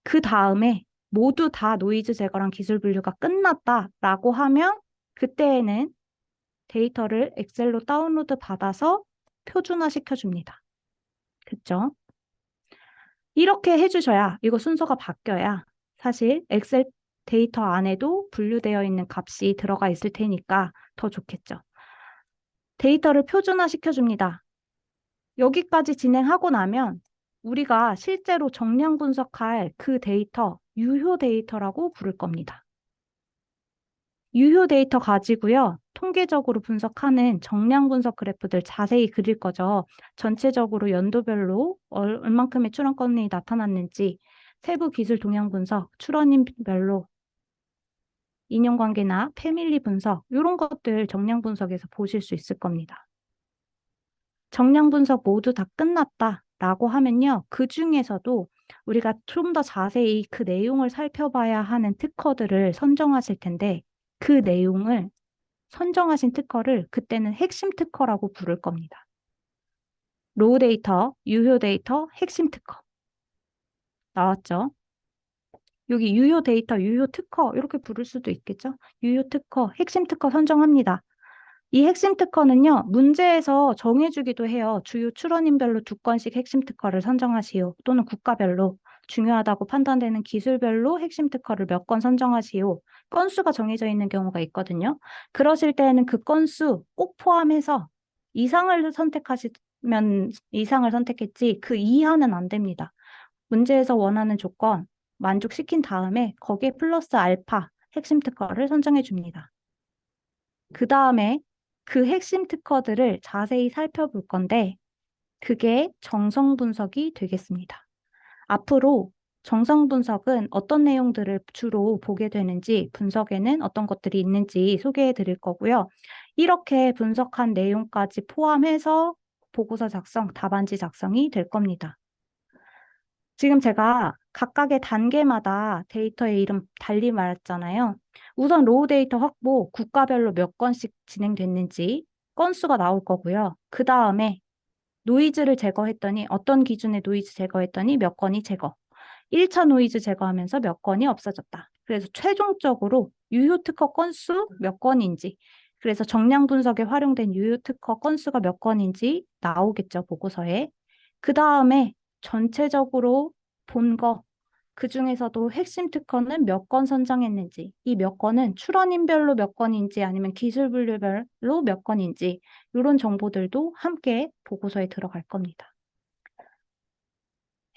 그 다음에 모두 다 노이즈 제거랑 기술 분류가 끝났다라고 하면 그때에는 데이터를 엑셀로 다운로드 받아서 표준화 시켜줍니다. 그쵸? 이렇게 해주셔야 이거 순서가 바뀌어야 사실 엑셀 데이터 안에도 분류되어 있는 값이 들어가 있을 테니까 더 좋겠죠. 데이터를 표준화 시켜줍니다. 여기까지 진행하고 나면 우리가 실제로 정량 분석할 그 데이터, 유효 데이터라고 부를 겁니다. 유효 데이터 가지고요. 통계적으로 분석하는 정량 분석 그래프들 자세히 그릴 거죠. 전체적으로 연도별로 얼만큼의 출원권이 나타났는지, 세부 기술 동향 분석, 출원인별로 인연관계나 패밀리 분석, 이런 것들 정량 분석에서 보실 수 있을 겁니다. 정량 분석 모두 다 끝났다라고 하면요. 그 중에서도 우리가 좀 더 자세히 그 내용을 살펴봐야 하는 특허들을 선정하실 텐데 그 내용을 선정하신 특허를 그때는 핵심 특허라고 부를 겁니다. 로우 데이터, 유효 데이터, 핵심 특허. 나왔죠? 여기 유효 데이터, 유효 특허 이렇게 부를 수도 있겠죠? 유효 특허, 핵심 특허 선정합니다. 이 핵심 특허는요, 문제에서 정해주기도 해요. 주요 출원인별로 2건씩 핵심 특허를 선정하시오. 또는 국가별로 중요하다고 판단되는 기술별로 핵심 특허를 몇 건 선정하시오. 건수가 정해져 있는 경우가 있거든요. 그러실 때에는 그 건수 꼭 포함해서 이상을 선택하시면 이상을 선택했지 그 이하는 안 됩니다. 문제에서 원하는 조건 만족시킨 다음에 거기에 플러스 알파 핵심 특허를 선정해 줍니다. 그 다음에 그 핵심 특허들을 자세히 살펴볼 건데 그게 정성 분석이 되겠습니다. 앞으로 정성 분석은 어떤 내용들을 주로 보게 되는지 분석에는 어떤 것들이 있는지 소개해 드릴 거고요. 이렇게 분석한 내용까지 포함해서 보고서 작성, 답안지 작성이 될 겁니다. 지금 제가 각각의 단계마다 데이터의 이름 달리 말했잖아요. 우선 로우 데이터 확보, 국가별로 몇 건씩 진행됐는지 건수가 나올 거고요. 그 다음에 노이즈를 제거했더니 어떤 기준의 노이즈 제거했더니 몇 건이 제거. 1차 노이즈 제거하면서 몇 건이 없어졌다. 그래서 최종적으로 유효 특허 건수 몇 건인지, 그래서 정량 분석에 활용된 유효 특허 건수가 몇 건인지 나오겠죠, 보고서에. 그 다음에 전체적으로 본 거, 그 중에서도 핵심 특허는 몇 건 선정했는지, 이 몇 건은 출원인별로 몇 건인지 아니면 기술 분류별로 몇 건인지, 이런 정보들도 함께 보고서에 들어갈 겁니다.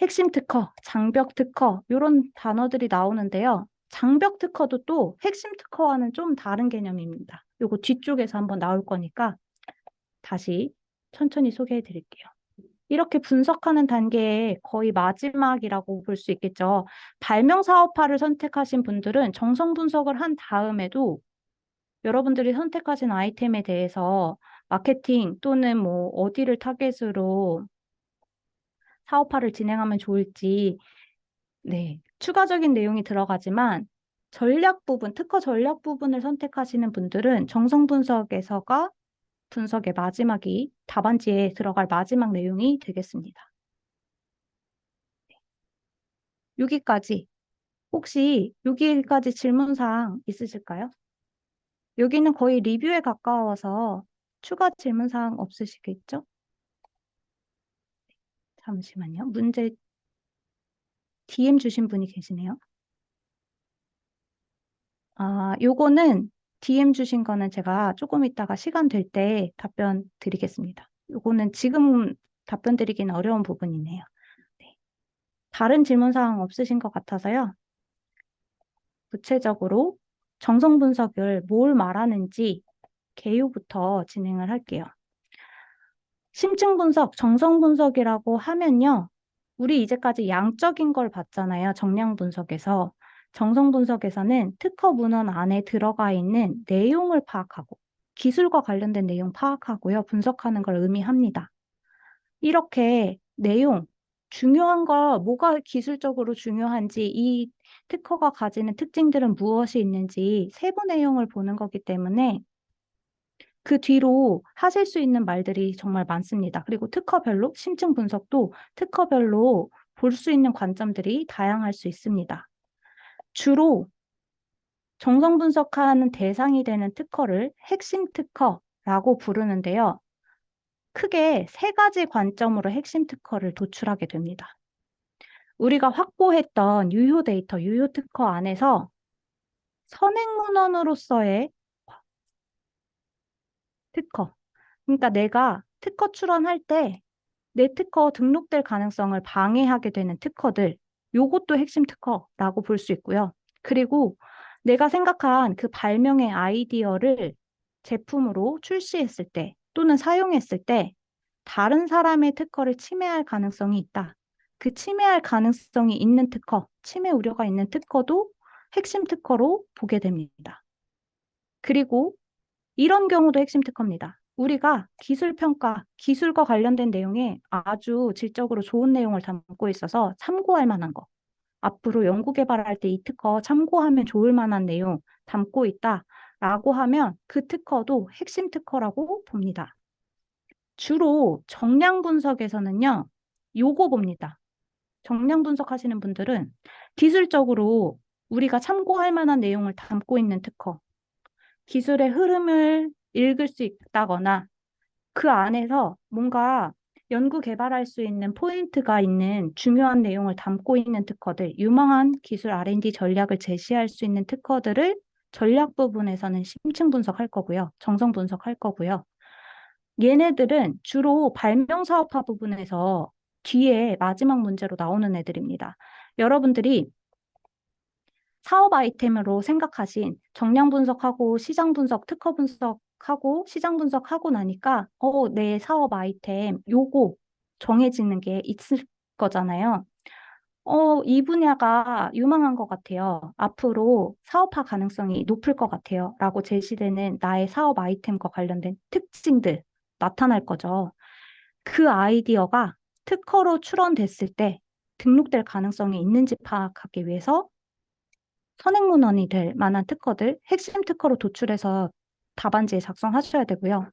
핵심 특허, 장벽 특허, 이런 단어들이 나오는데요. 장벽 특허도 또 핵심 특허와는 좀 다른 개념입니다. 이거 뒤쪽에서 한번 나올 거니까 다시 천천히 소개해 드릴게요. 이렇게 분석하는 단계의 거의 마지막이라고 볼 수 있겠죠. 발명 사업화를 선택하신 분들은 정성 분석을 한 다음에도 여러분들이 선택하신 아이템에 대해서 마케팅 또는 뭐 어디를 타겟으로 사업화를 진행하면 좋을지 네, 추가적인 내용이 들어가지만 전략 부분, 특허 전략 부분을 선택하시는 분들은 정성 분석에서가 분석의 마지막이 답안지에 들어갈 마지막 내용이 되겠습니다. 여기까지. 혹시 여기까지 질문사항 있으실까요? 여기는 거의 리뷰에 가까워서 추가 질문사항 없으시겠죠? 잠시만요. 문제 DM 주신 분이 계시네요. 요거는 DM 주신 거는 제가 조금 있다가 시간 될 때 답변 드리겠습니다. 요거는 지금 답변 드리기는 어려운 부분이네요. 네. 다른 질문 사항 없으신 것 같아서요. 구체적으로 정성 분석을 뭘 말하는지 개요부터 진행을 할게요. 심층 분석, 정성 분석이라고 하면요. 우리 이제까지 양적인 걸 봤잖아요. 정량 분석에서. 정성 분석에서는 특허 문헌 안에 들어가 있는 내용을 파악하고 기술과 관련된 내용 파악하고요. 분석하는 걸 의미합니다. 이렇게 내용, 중요한 거, 뭐가 기술적으로 중요한지, 이 특허가 가지는 특징들은 무엇이 있는지 세부 내용을 보는 거기 때문에 그 뒤로 하실 수 있는 말들이 정말 많습니다. 그리고 특허별로, 심층 분석도 특허별로 볼 수 있는 관점들이 다양할 수 있습니다. 주로 정성 분석하는 대상이 되는 특허를 핵심 특허라고 부르는데요. 크게 세 가지 관점으로 핵심 특허를 도출하게 됩니다. 우리가 확보했던 유효 데이터, 유효 특허 안에서 선행문헌으로서의 특허. 그러니까 내가 특허 출원할 때 내 특허 등록될 가능성을 방해하게 되는 특허들, 요것도 핵심 특허라고 볼 수 있고요. 그리고 내가 생각한 그 발명의 아이디어를 제품으로 출시했을 때 또는 사용했을 때 다른 사람의 특허를 침해할 가능성이 있다. 그 침해할 가능성이 있는 특허, 침해 우려가 있는 특허도 핵심 특허로 보게 됩니다. 그리고 이런 경우도 핵심 특허입니다. 우리가 기술 평가, 기술과 관련된 내용에 아주 질적으로 좋은 내용을 담고 있어서 참고할 만한 거. 앞으로 연구 개발할 때 이 특허 참고하면 좋을 만한 내용 담고 있다라고 하면 그 특허도 핵심 특허라고 봅니다. 주로 정량 분석에서는요, 요거 봅니다. 정량 분석하시는 분들은 기술적으로 우리가 참고할 만한 내용을 담고 있는 특허, 기술의 흐름을 읽을 수 있다거나 그 안에서 뭔가 연구 개발할 수 있는 포인트가 있는 중요한 내용을 담고 있는 특허들, 유망한 기술 R&D 전략을 제시할 수 있는 특허들을 전략 부분에서는 심층 분석할 거고요. 정성 분석할 거고요. 얘네들은 주로 발명 사업화 부분에서 뒤에 마지막 문제로 나오는 애들입니다. 여러분들이 사업 아이템으로 생각하신 정량 분석하고 시장 분석, 특허 분석하고 시장 분석하고 나니까 내 사업 아이템 요거 정해지는 게 있을 거잖아요. 이 분야가 유망한 것 같아요. 앞으로 사업화 가능성이 높을 것 같아요. 라고 제시되는 나의 사업 아이템과 관련된 특징들 나타날 거죠. 그 아이디어가 특허로 출원됐을 때 등록될 가능성이 있는지 파악하기 위해서 선행문헌이 될 만한 특허들, 핵심 특허로 도출해서 답안지에 작성하셔야 되고요.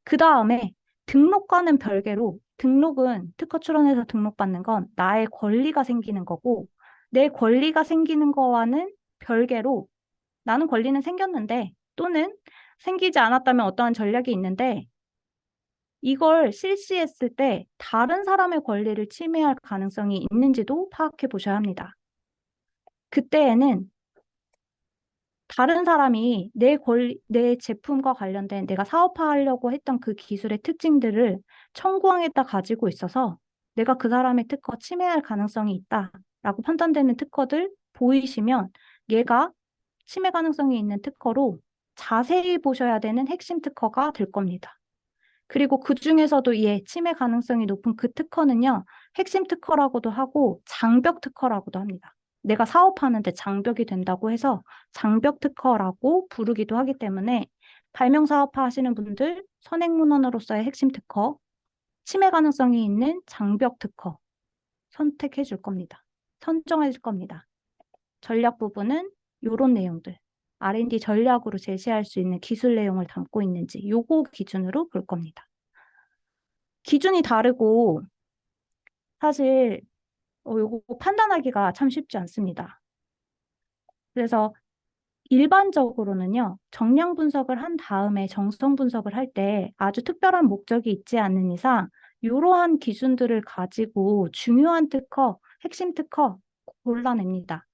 그 다음에 등록과는 별개로 등록은 특허 출원해서 등록받는 건 나의 권리가 생기는 거고 내 권리가 생기는 거와는 별개로 나는 권리는 생겼는데 또는 생기지 않았다면 어떠한 전략이 있는데 이걸 실시했을 때 다른 사람의 권리를 침해할 가능성이 있는지도 파악해 보셔야 합니다. 그때에는 다른 사람이 내 제품과 관련된 내가 사업화하려고 했던 그 기술의 특징들을 청구항에다 가지고 있어서 내가 그 사람의 특허 침해할 가능성이 있다라고 판단되는 특허들 보이시면 얘가 침해 가능성이 있는 특허로 자세히 보셔야 되는 핵심 특허가 될 겁니다. 그리고 그 중에서도 침해 가능성이 높은 그 특허는요, 핵심 특허라고도 하고 장벽 특허라고도 합니다. 내가 사업하는데 장벽이 된다고 해서 장벽 특허라고 부르기도 하기 때문에 발명 사업화 하시는 분들 선행문헌으로서의 핵심 특허, 침해 가능성이 있는 장벽 특허 선택해 줄 겁니다. 선정해 줄 겁니다. 전략 부분은 이런 내용들. R&D 전략으로 제시할 수 있는 기술 내용을 담고 있는지 요거 기준으로 볼 겁니다. 기준이 다르고 사실 요거 판단하기가 참 쉽지 않습니다. 그래서 일반적으로는요, 정량 분석을 한 다음에 정성 분석을 할 때 아주 특별한 목적이 있지 않는 이상 이러한 기준들을 가지고 중요한 특허, 핵심 특허 골라냅니다.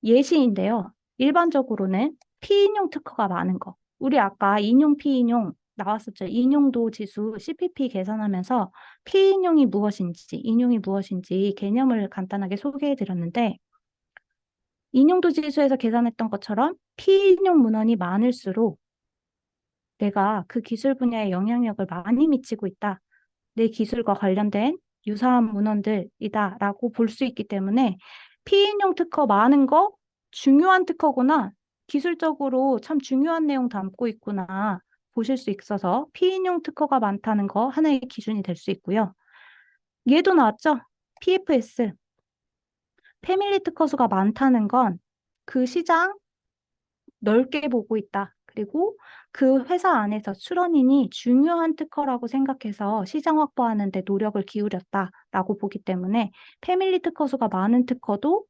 예시인데요. 일반적으로는 피인용 특허가 많은 거. 우리 아까 인용, 피인용 나왔었죠. 인용도 지수 CPP 계산하면서 피인용이 무엇인지, 인용이 무엇인지 개념을 간단하게 소개해 드렸는데, 인용도 지수에서 계산했던 것처럼 피인용 문헌이 많을수록 내가 그 기술 분야에 영향력을 많이 미치고 있다. 내 기술과 관련된 유사한 문헌들이다라고 볼 수 있기 때문에 피인용 특허 많은 거 중요한 특허구나. 기술적으로 참 중요한 내용 담고 있구나. 보실 수 있어서 피인용 특허가 많다는 거 하나의 기준이 될 수 있고요. 얘도 나왔죠? PFS. 패밀리 특허 수가 많다는 건 그 시장 넓게 보고 있다. 그리고 그 회사 안에서 출원인이 중요한 특허라고 생각해서 시장 확보하는 데 노력을 기울였다라고 보기 때문에 패밀리 특허 수가 많은 특허도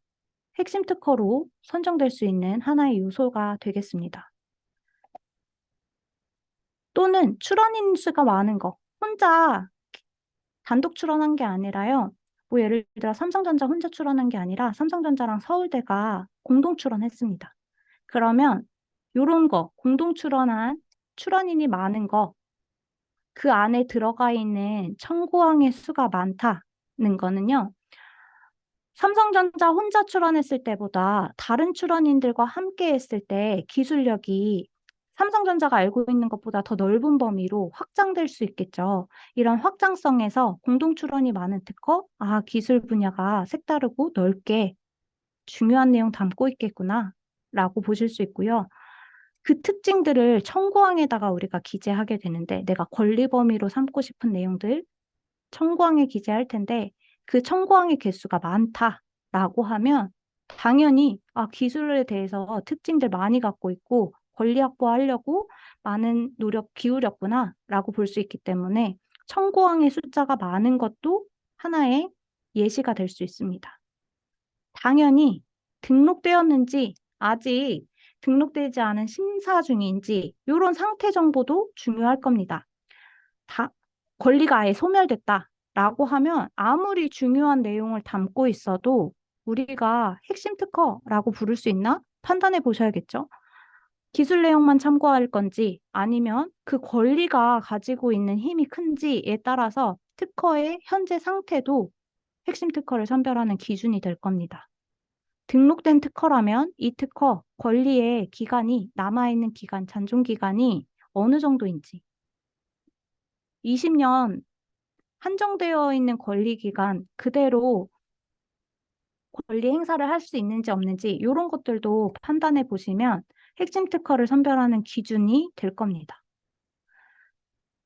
핵심 특허로 선정될 수 있는 하나의 요소가 되겠습니다. 또는 출원인 수가 많은 거. 혼자 단독 출원한 게 아니라요. 뭐 예를 들어 삼성전자 혼자 출원한 게 아니라 삼성전자랑 서울대가 공동 출원했습니다. 그러면 요런 거, 공동 출원한 출원인이 많은 거, 그 안에 들어가 있는 청구항의 수가 많다는 거는요. 삼성전자 혼자 출원했을 때보다 다른 출원인들과 함께 했을 때 기술력이 삼성전자가 알고 있는 것보다 더 넓은 범위로 확장될 수 있겠죠. 이런 확장성에서 공동 출원이 많은 특허, 기술 분야가 색다르고 넓게 중요한 내용 담고 있겠구나, 라고 보실 수 있고요. 그 특징들을 청구항에다가 우리가 기재하게 되는데, 내가 권리 범위로 삼고 싶은 내용들 청구항에 기재할 텐데, 그 청구항의 개수가 많다라고 하면 당연히 기술에 대해서 특징들 많이 갖고 있고 권리 확보하려고 많은 노력 기울였구나라고 볼 수 있기 때문에 청구항의 숫자가 많은 것도 하나의 예시가 될 수 있습니다. 당연히 등록되었는지 아직 등록되지 않은 심사 중인지 이런 상태 정보도 중요할 겁니다. 권리가 아예 소멸됐다라고 하면 아무리 중요한 내용을 담고 있어도 우리가 핵심 특허라고 부를 수 있나? 판단해 보셔야겠죠. 기술 내용만 참고할 건지 아니면 그 권리가 가지고 있는 힘이 큰지에 따라서 특허의 현재 상태도 핵심 특허를 선별하는 기준이 될 겁니다. 등록된 특허라면 이 특허 권리의 기간이 남아있는 기간, 잔존 기간이 어느 정도인지 20년 한정되어 있는 권리 기간 그대로 권리 행사를 할 수 있는지 없는지 이런 것들도 판단해 보시면 핵심 특허를 선별하는 기준이 될 겁니다.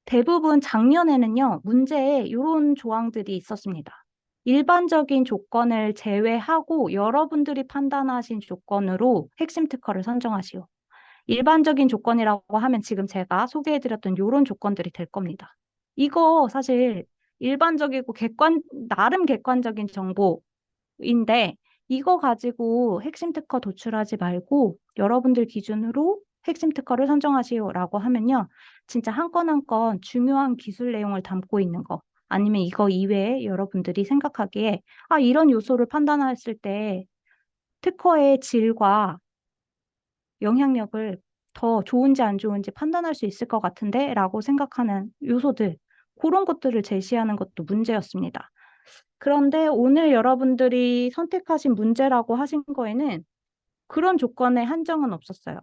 대부분 작년에는요, 문제에 이런 조항들이 있었습니다. 일반적인 조건을 제외하고 여러분들이 판단하신 조건으로 핵심 특허를 선정하시오. 일반적인 조건이라고 하면 지금 제가 소개해드렸던 이런 조건들이 될 겁니다. 이거 사실 일반적이고 나름 객관적인 정보인데 이거 가지고 핵심 특허 도출하지 말고 여러분들 기준으로 핵심 특허를 선정하시오라고 하면요. 진짜 한 건 한 건 중요한 기술 내용을 담고 있는 거 아니면 이거 이외에 여러분들이 생각하기에 이런 요소를 판단했을 때 특허의 질과 영향력을 더 좋은지 안 좋은지 판단할 수 있을 것 같은데 라고 생각하는 요소들 그런 것들을 제시하는 것도 문제였습니다. 그런데 오늘 여러분들이 선택하신 문제라고 하신 거에는 그런 조건의 한정은 없었어요.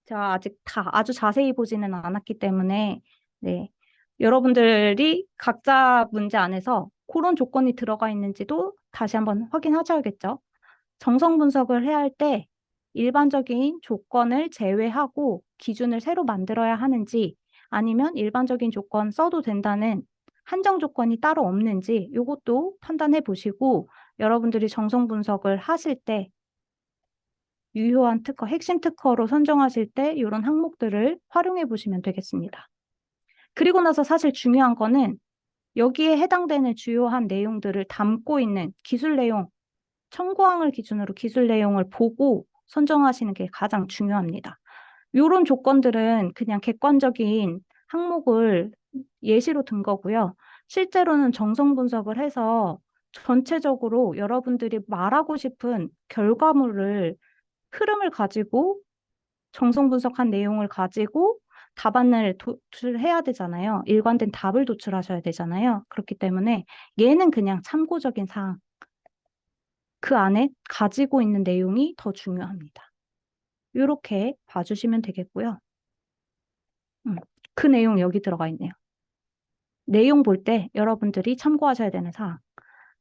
제가 아직 다 아주 자세히 보지는 않았기 때문에 네. 여러분들이 각자 문제 안에서 그런 조건이 들어가 있는지도 다시 한번 확인하셔야겠죠. 정성 분석을 해야 할 때 일반적인 조건을 제외하고 기준을 새로 만들어야 하는지 아니면 일반적인 조건 써도 된다는 한정 조건이 따로 없는지 이것도 판단해 보시고 여러분들이 정성 분석을 하실 때 유효한 특허, 핵심 특허로 선정하실 때 이런 항목들을 활용해 보시면 되겠습니다. 그리고 나서 사실 중요한 거는 여기에 해당되는 주요한 내용들을 담고 있는 기술 내용, 청구항을 기준으로 기술 내용을 보고 선정하시는 게 가장 중요합니다. 이런 조건들은 그냥 객관적인 항목을 예시로 든 거고요. 실제로는 정성 분석을 해서 전체적으로 여러분들이 말하고 싶은 결과물을 흐름을 가지고 정성 분석한 내용을 가지고 답안을 도출해야 되잖아요. 일관된 답을 도출하셔야 되잖아요. 그렇기 때문에 얘는 그냥 참고적인 사항. 그 안에 가지고 있는 내용이 더 중요합니다. 이렇게 봐주시면 되겠고요. 그 내용 여기 들어가 있네요. 내용 볼 때 여러분들이 참고하셔야 되는 사항.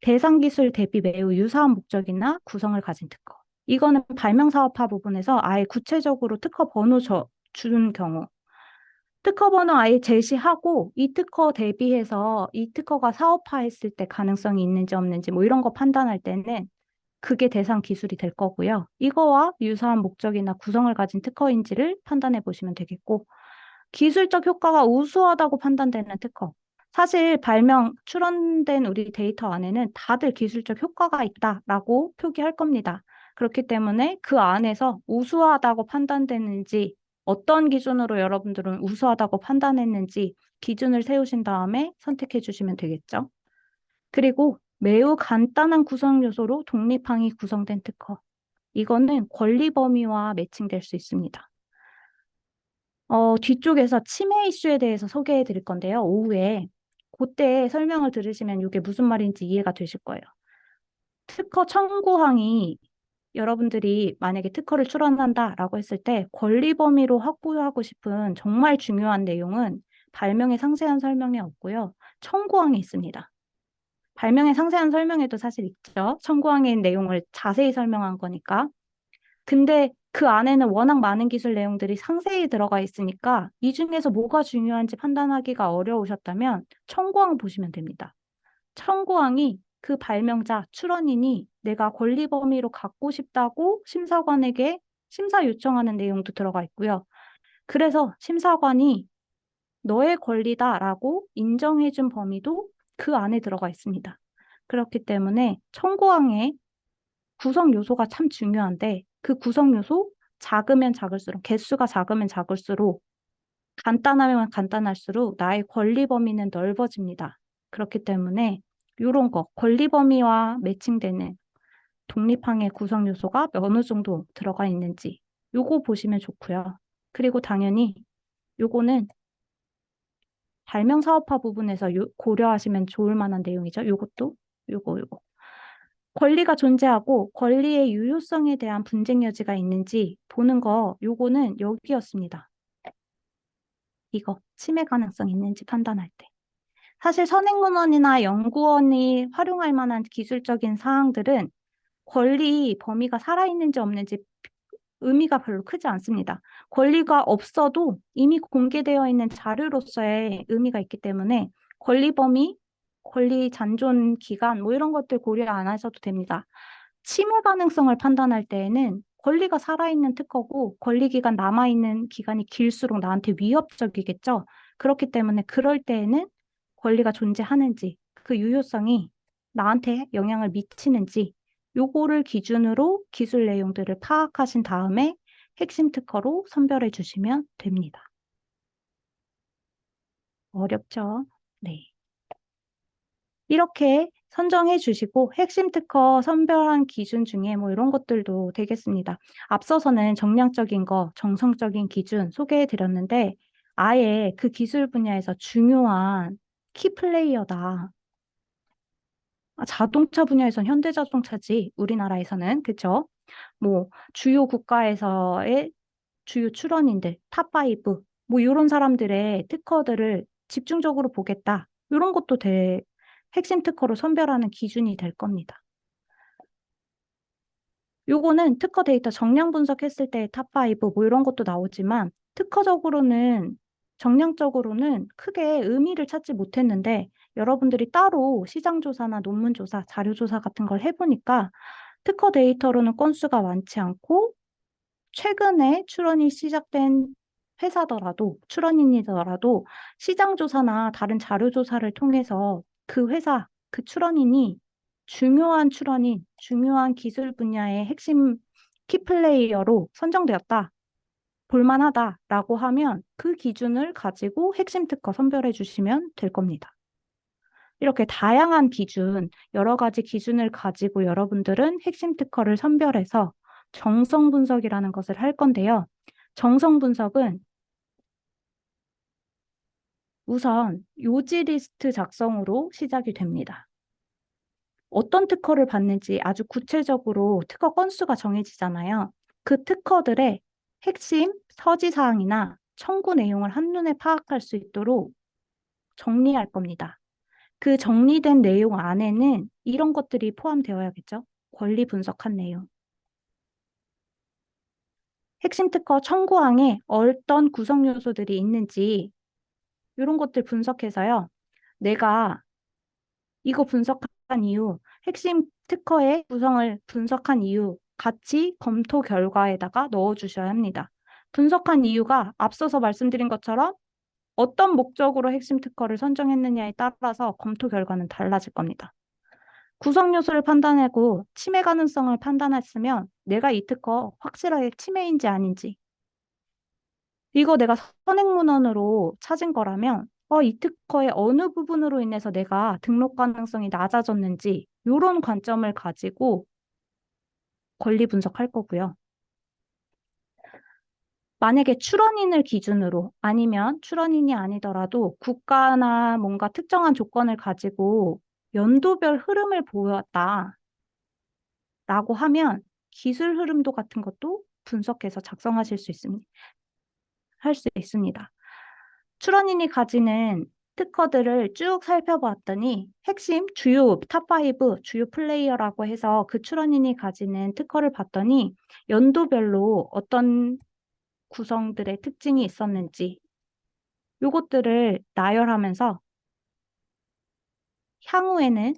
대상 기술 대비 매우 유사한 목적이나 구성을 가진 특허. 이거는 발명 사업화 부분에서 아예 구체적으로 특허 번호 준 경우. 특허 번호 아예 제시하고 이 특허 대비해서 이 특허가 사업화했을 때 가능성이 있는지 없는지 뭐 이런 거 판단할 때는 그게 대상 기술이 될 거고요. 이거와 유사한 목적이나 구성을 가진 특허인지를 판단해 보시면 되겠고, 기술적 효과가 우수하다고 판단되는 특허. 사실 출원된 우리 데이터 안에는 다들 기술적 효과가 있다라고 표기할 겁니다. 그렇기 때문에 그 안에서 우수하다고 판단되는지, 어떤 기준으로 여러분들은 우수하다고 판단했는지 기준을 세우신 다음에 선택해 주시면 되겠죠. 그리고 매우 간단한 구성 요소로 독립항이 구성된 특허. 이거는 권리 범위와 매칭될 수 있습니다. 뒤쪽에서 침해 이슈에 대해서 소개해 드릴 건데요. 오후에 그때 설명을 들으시면 이게 무슨 말인지 이해가 되실 거예요. 특허 청구항이 여러분들이 만약에 특허를 출원한다라고 했을 때 권리 범위로 확보하고 싶은 정말 중요한 내용은 발명의 상세한 설명이 없고요. 청구항이 있습니다. 발명의 상세한 설명에도 사실 있죠. 청구항의 내용을 자세히 설명한 거니까. 근데 그 안에는 워낙 많은 기술 내용들이 상세히 들어가 있으니까 이 중에서 뭐가 중요한지 판단하기가 어려우셨다면 청구항 보시면 됩니다. 청구항이 그 발명자, 출원인이 내가 권리 범위로 갖고 싶다고 심사관에게 심사 요청하는 내용도 들어가 있고요. 그래서 심사관이 너의 권리다라고 인정해준 범위도 그 안에 들어가 있습니다. 그렇기 때문에 청구항의 구성 요소가 참 중요한데 그 구성 요소 작으면 작을수록 개수가 작으면 작을수록 간단하면 간단할수록 나의 권리 범위는 넓어집니다. 그렇기 때문에 이런 거 권리 범위와 매칭되는 독립항의 구성 요소가 어느 정도 들어가 있는지 요거 보시면 좋고요. 그리고 당연히 요거는 발명 사업화 부분에서 고려하시면 좋을 만한 내용이죠. 요것도 요거. 권리가 존재하고 권리의 유효성에 대한 분쟁 여지가 있는지 보는 거 요거는 여기였습니다. 이거 침해 가능성 있는지 판단할 때. 사실 선행문헌이나 연구원이 활용할 만한 기술적인 사항들은 권리 범위가 살아있는지 없는지 의미가 별로 크지 않습니다. 권리가 없어도 이미 공개되어 있는 자료로서의 의미가 있기 때문에 권리 범위, 권리 잔존 기간 뭐 이런 것들 고려 안 하셔도 됩니다. 침해 가능성을 판단할 때에는 권리가 살아있는 특허고 권리 기간 남아있는 기간이 길수록 나한테 위협적이겠죠. 그렇기 때문에 그럴 때에는 권리가 존재하는지 그 유효성이 나한테 영향을 미치는지 요거를 기준으로 기술 내용들을 파악하신 다음에 핵심 특허로 선별해 주시면 됩니다. 어렵죠? 네. 이렇게 선정해 주시고 핵심 특허 선별한 기준 중에 뭐 이런 것들도 되겠습니다. 앞서서는 정량적인 거, 정성적인 기준 소개해 드렸는데 아예 그 기술 분야에서 중요한 키플레이어다. 자동차 분야에선 현대자동차지, 우리나라에서는. 그쵸? 뭐, 주요 국가에서의 주요 출원인들, 탑5, 뭐, 이런 사람들의 특허들을 집중적으로 보겠다. 이런 것도 핵심 특허로 선별하는 기준이 될 겁니다. 요거는 특허 데이터 정량 분석했을 때 탑5 뭐 이런 것도 나오지만 특허적으로는 정량적으로는 크게 의미를 찾지 못했는데 여러분들이 따로 시장조사나 논문조사, 자료조사 같은 걸 해보니까 특허 데이터로는 건수가 많지 않고 최근에 출원이 시작된 회사더라도 출원인이더라도 시장조사나 다른 자료조사를 통해서 그 회사, 그 출원인이 중요한 출원인, 중요한 기술 분야의 핵심 키플레이어로 선정되었다. 볼만하다라고 하면 그 기준을 가지고 핵심 특허 선별해 주시면 될 겁니다. 이렇게 다양한 기준, 여러 가지 기준을 가지고 여러분들은 핵심 특허를 선별해서 정성 분석이라는 것을 할 건데요. 정성 분석은 우선 요지 리스트 작성으로 시작이 됩니다. 어떤 특허를 받는지 아주 구체적으로 특허 건수가 정해지잖아요. 그 특허들의 핵심 서지사항이나 청구 내용을 한눈에 파악할 수 있도록 정리할 겁니다. 그 정리된 내용 안에는 이런 것들이 포함되어야겠죠. 권리 분석한 내용. 핵심 특허 청구항에 어떤 구성 요소들이 있는지 이런 것들 분석해서요. 내가 이거 분석한 이유, 핵심 특허의 구성을 분석한 이유 같이 검토 결과에다가 넣어주셔야 합니다. 분석한 이유가 앞서서 말씀드린 것처럼 어떤 목적으로 핵심 특허를 선정했느냐에 따라서 검토 결과는 달라질 겁니다. 구성 요소를 판단하고 침해 가능성을 판단했으면 내가 이 특허 확실하게 침해인지 아닌지 이거 내가 선행문헌으로 찾은 거라면 이 특허의 어느 부분으로 인해서 내가 등록 가능성이 낮아졌는지 이런 관점을 가지고 권리 분석할 거고요. 만약에 출원인을 기준으로 아니면 출원인이 아니더라도 국가나 뭔가 특정한 조건을 가지고 연도별 흐름을 보였다라고 하면 기술 흐름도 같은 것도 분석해서 작성하실 수 있습니다. 할 수 있습니다. 출원인이 가지는 특허들을 쭉 살펴봤더니 핵심 주요 탑5 주요 플레이어라고 해서 그 출원인이 가지는 특허를 봤더니 연도별로 어떤 구성들의 특징이 있었는지 요것들을 나열하면서 향후에는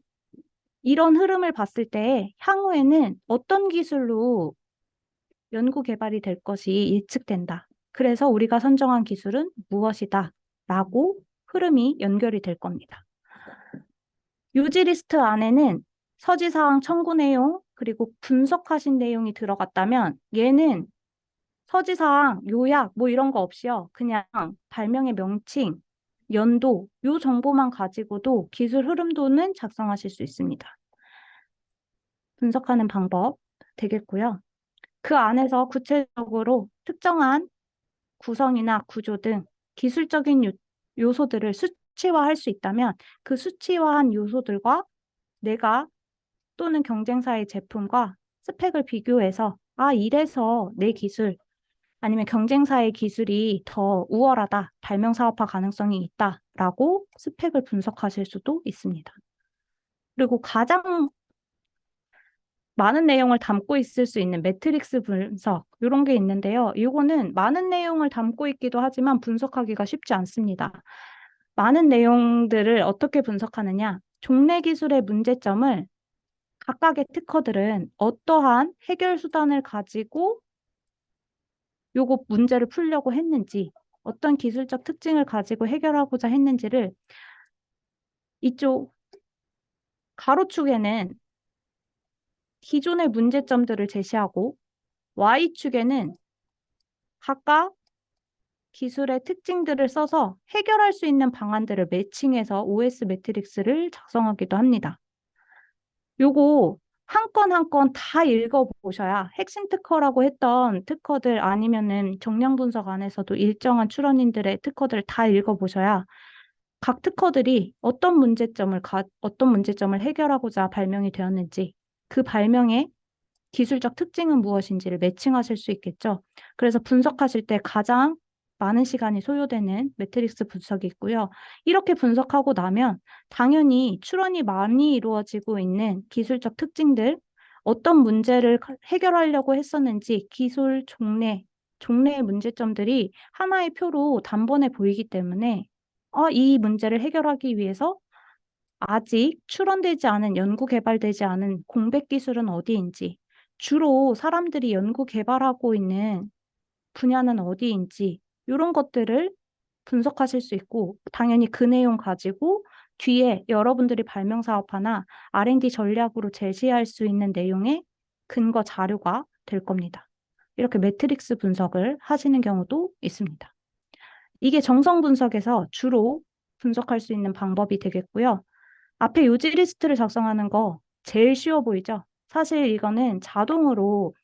이런 흐름을 봤을 때 향후에는 어떤 기술로 연구 개발이 될 것이 예측된다. 그래서 우리가 선정한 기술은 무엇이다. 라고 흐름이 연결이 될 겁니다. 요지 리스트 안에는 서지사항 청구 내용, 그리고 분석하신 내용이 들어갔다면 얘는 서지사항, 요약 뭐 이런 거 없이요. 그냥 발명의 명칭, 연도, 요 정보만 가지고도 기술 흐름도는 작성하실 수 있습니다. 분석하는 방법 되겠고요. 그 안에서 구체적으로 특정한 구성이나 구조 등 기술적인 요소들을 수치화할 수 있다면 그 수치화한 요소들과 내가 또는 경쟁사의 제품과 스펙을 비교해서 이래서 내 기술 아니면 경쟁사의 기술이 더 우월하다, 발명 사업화 가능성이 있다라고 스펙을 분석하실 수도 있습니다. 그리고 가장 많은 내용을 담고 있을 수 있는 매트릭스 분석 이런 게 있는데요. 이거는 많은 내용을 담고 있기도 하지만 분석하기가 쉽지 않습니다. 많은 내용들을 어떻게 분석하느냐? 종래 기술의 문제점을 각각의 특허들은 어떠한 해결 수단을 가지고 요거 문제를 풀려고 했는지, 어떤 기술적 특징을 가지고 해결하고자 했는지를 이쪽 가로축에는 기존의 문제점들을 제시하고 Y축에는 각각 기술의 특징들을 써서 해결할 수 있는 방안들을 매칭해서 OS 매트릭스를 작성하기도 합니다. 요거 한 건 한 건 다 읽어보셔야 핵심 특허라고 했던 특허들 아니면은 정량 분석 안에서도 일정한 출원인들의 특허들을 다 읽어보셔야 각 특허들이 어떤 문제점을 해결하고자 발명이 되었는지 그 발명의 기술적 특징은 무엇인지를 매칭하실 수 있겠죠. 그래서 분석하실 때 가장 많은 시간이 소요되는 매트릭스 분석이 있고요. 이렇게 분석하고 나면 당연히 추론이 많이 이루어지고 있는 기술적 특징들, 어떤 문제를 해결하려고 했었는지 기술 종래의 문제점들이 하나의 표로 단번에 보이기 때문에 이 문제를 해결하기 위해서 아직 출원되지 않은, 연구 개발되지 않은 공백 기술은 어디인지, 주로 사람들이 연구 개발하고 있는 분야는 어디인지, 이런 것들을 분석하실 수 있고, 당연히 그 내용 가지고 뒤에 여러분들이 발명 사업화나 R&D 전략으로 제시할 수 있는 내용의 근거 자료가 될 겁니다. 이렇게 매트릭스 분석을 하시는 경우도 있습니다. 이게 정성 분석에서 주로 분석할 수 있는 방법이 되겠고요. 앞에 요지 리스트를 작성하는 거 제일 쉬워 보이죠? 사실 이거는 자동으로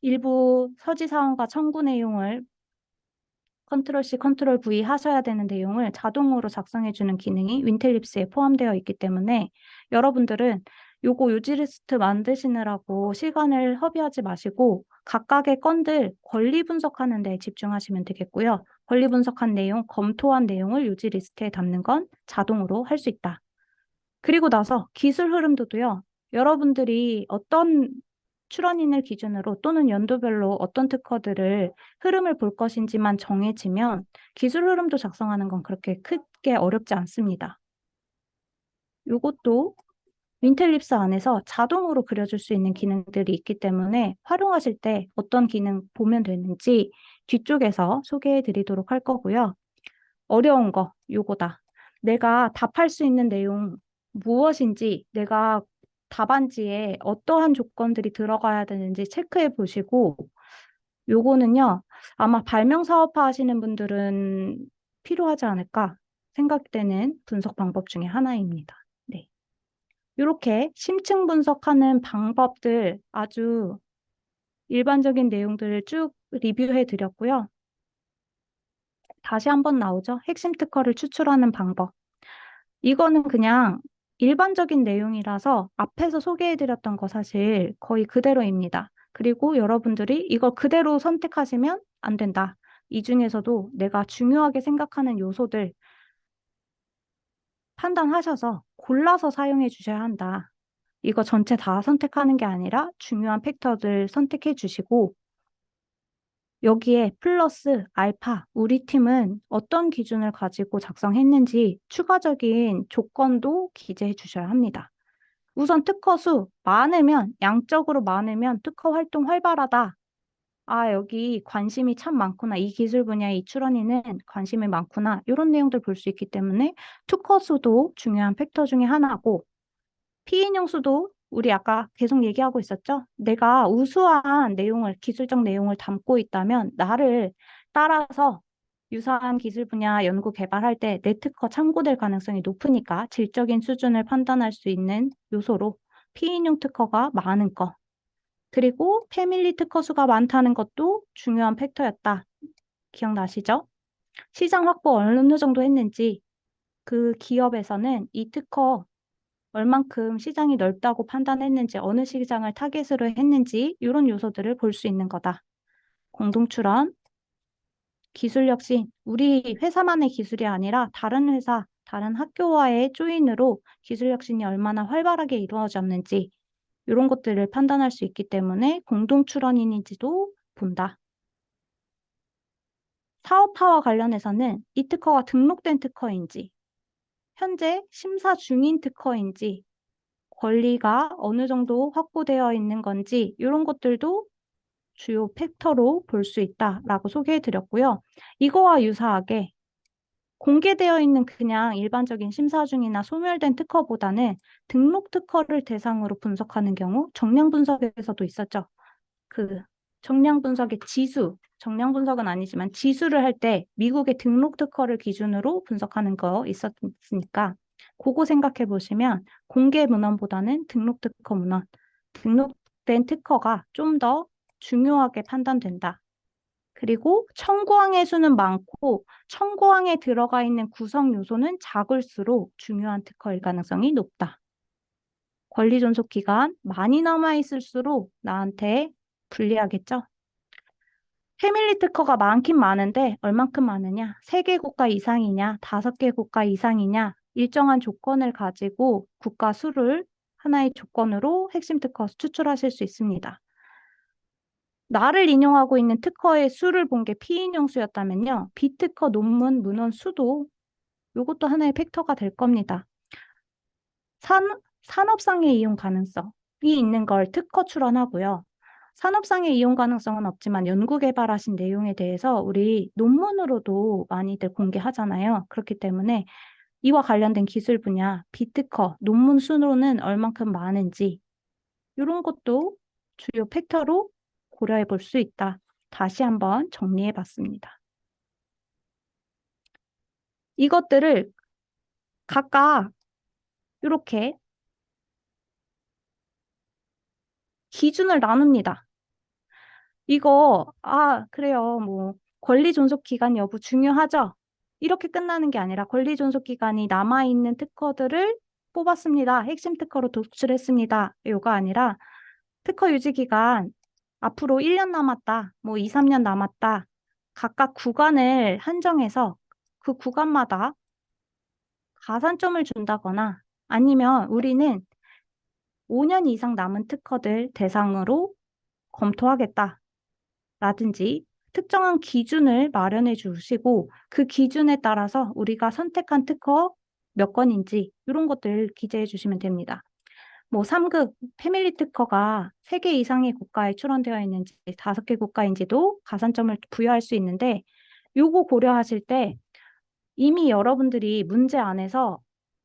일부 서지사항과 청구 내용을 컨트롤 C, 컨트롤 V 하셔야 되는 내용을 자동으로 작성해주는 기능이 윈텔립스에 포함되어 있기 때문에 여러분들은 요거 요지 리스트 만드시느라고 시간을 허비하지 마시고 각각의 건들 권리 분석하는 데 집중하시면 되겠고요. 권리 분석한 내용, 검토한 내용을 요지 리스트에 담는 건 자동으로 할 수 있다. 그리고 나서 기술 흐름도도요. 여러분들이 어떤 출원인을 기준으로 또는 연도별로 어떤 특허들을 흐름을 볼 것인지만 정해지면 기술 흐름도 작성하는 건 그렇게 크게 어렵지 않습니다. 이것도 윈텔립스 안에서 자동으로 그려줄 수 있는 기능들이 있기 때문에 활용하실 때 어떤 기능 보면 되는지 뒤쪽에서 소개해 드리도록 할 거고요. 어려운 거 요거다. 내가 답할 수 있는 내용 무엇인지 내가 답안지에 어떠한 조건들이 들어가야 되는지 체크해 보시고 요거는요. 아마 발명 사업화 하시는 분들은 필요하지 않을까 생각되는 분석 방법 중에 하나입니다. 네. 이렇게 심층 분석하는 방법들 아주 일반적인 내용들을 쭉 리뷰해 드렸고요. 다시 한번 나오죠. 핵심 특허를 추출하는 방법. 이거는 그냥 일반적인 내용이라서 앞에서 소개해드렸던 거 사실 거의 그대로입니다. 그리고 여러분들이 이걸 그대로 선택하시면 안 된다. 이 중에서도 내가 중요하게 생각하는 요소들 판단하셔서 골라서 사용해 주셔야 한다. 이거 전체 다 선택하는 게 아니라 중요한 팩터들 선택해 주시고 여기에 플러스 알파, 우리 팀은 어떤 기준을 가지고 작성했는지 추가적인 조건도 기재해 주셔야 합니다. 우선 특허 수 많으면, 양적으로 많으면 특허 활동 활발하다. 아, 여기 관심이 참 많구나. 이 기술 분야의 이 출원인은 관심이 많구나. 이런 내용들 볼 수 있기 때문에 특허 수도 중요한 팩터 중에 하나고 피인용 수도 우리 아까 계속 얘기하고 있었죠? 내가 우수한 내용을, 기술적 내용을 담고 있다면 나를 따라서 유사한 기술 분야 연구 개발할 때 내 특허 참고될 가능성이 높으니까 질적인 수준을 판단할 수 있는 요소로 피인용 특허가 많은 거. 그리고 패밀리 특허 수가 많다는 것도 중요한 팩터였다. 기억나시죠? 시장 확보 어느 정도 했는지 그 기업에서는 이 특허 얼만큼 시장이 넓다고 판단했는지, 어느 시장을 타겟으로 했는지 이런 요소들을 볼 수 있는 거다. 공동출원, 기술 혁신, 우리 회사만의 기술이 아니라 다른 회사, 다른 학교와의 조인으로 기술 혁신이 얼마나 활발하게 이루어졌는지 이런 것들을 판단할 수 있기 때문에 공동출원인인지도 본다. 사업화와 관련해서는 이 특허가 등록된 특허인지, 현재 심사 중인 특허인지, 권리가 어느 정도 확보되어 있는 건지 이런 것들도 주요 팩터로 볼 수 있다라고 소개해 드렸고요. 이거와 유사하게 공개되어 있는 그냥 일반적인 심사 중이나 소멸된 특허보다는 등록 특허를 대상으로 분석하는 경우 정량 분석에서도 있었죠. 그 정량 분석의 지수, 정량 분석은 아니지만 지수를 할 때 미국의 등록 특허를 기준으로 분석하는 거 있었으니까 그거 생각해 보시면 공개 문헌보다는 등록 특허 문헌, 등록된 특허가 좀 더 중요하게 판단된다. 그리고 청구항의 수는 많고 청구항에 들어가 있는 구성 요소는 작을수록 중요한 특허일 가능성이 높다. 권리 존속 기간 많이 남아 있을수록 나한테 불리하겠죠? 패밀리 특허가 많긴 많은데 얼만큼 많으냐? 3개 국가 이상이냐? 5개 국가 이상이냐? 일정한 조건을 가지고 국가 수를 하나의 조건으로 핵심 특허 추출하실 수 있습니다. 나를 인용하고 있는 특허의 수를 본 게 피인용 수였다면요. 비특허 논문 문헌 수도 이것도 하나의 팩터가 될 겁니다. 산업상의 이용 가능성이 있는 걸 특허 출원하고요. 산업상의 이용 가능성은 없지만 연구 개발하신 내용에 대해서 우리 논문으로도 많이들 공개하잖아요. 그렇기 때문에 이와 관련된 기술 분야, 비특허, 논문 수로는 얼만큼 많은지 이런 것도 주요 팩터로 고려해 볼 수 있다. 다시 한번 정리해 봤습니다. 이것들을 각각 이렇게 기준을 나눕니다. 이거, 그래요. 뭐, 권리 존속 기간 여부 중요하죠? 이렇게 끝나는 게 아니라 권리 존속 기간이 남아있는 특허들을 뽑았습니다. 핵심 특허로 도출했습니다. 이거 아니라 특허 유지 기간 앞으로 1년 남았다. 뭐 2, 3년 남았다. 각각 구간을 한정해서 그 구간마다 가산점을 준다거나 아니면 우리는 5년 이상 남은 특허들 대상으로 검토하겠다. 라든지 특정한 기준을 마련해 주시고 그 기준에 따라서 우리가 선택한 특허 몇 건인지 이런 것들 기재해 주시면 됩니다. 뭐 3급 패밀리 특허가 3개 이상의 국가에 출원되어 있는지 5개 국가인지도 가산점을 부여할 수 있는데 요거 고려하실 때 이미 여러분들이 문제 안에서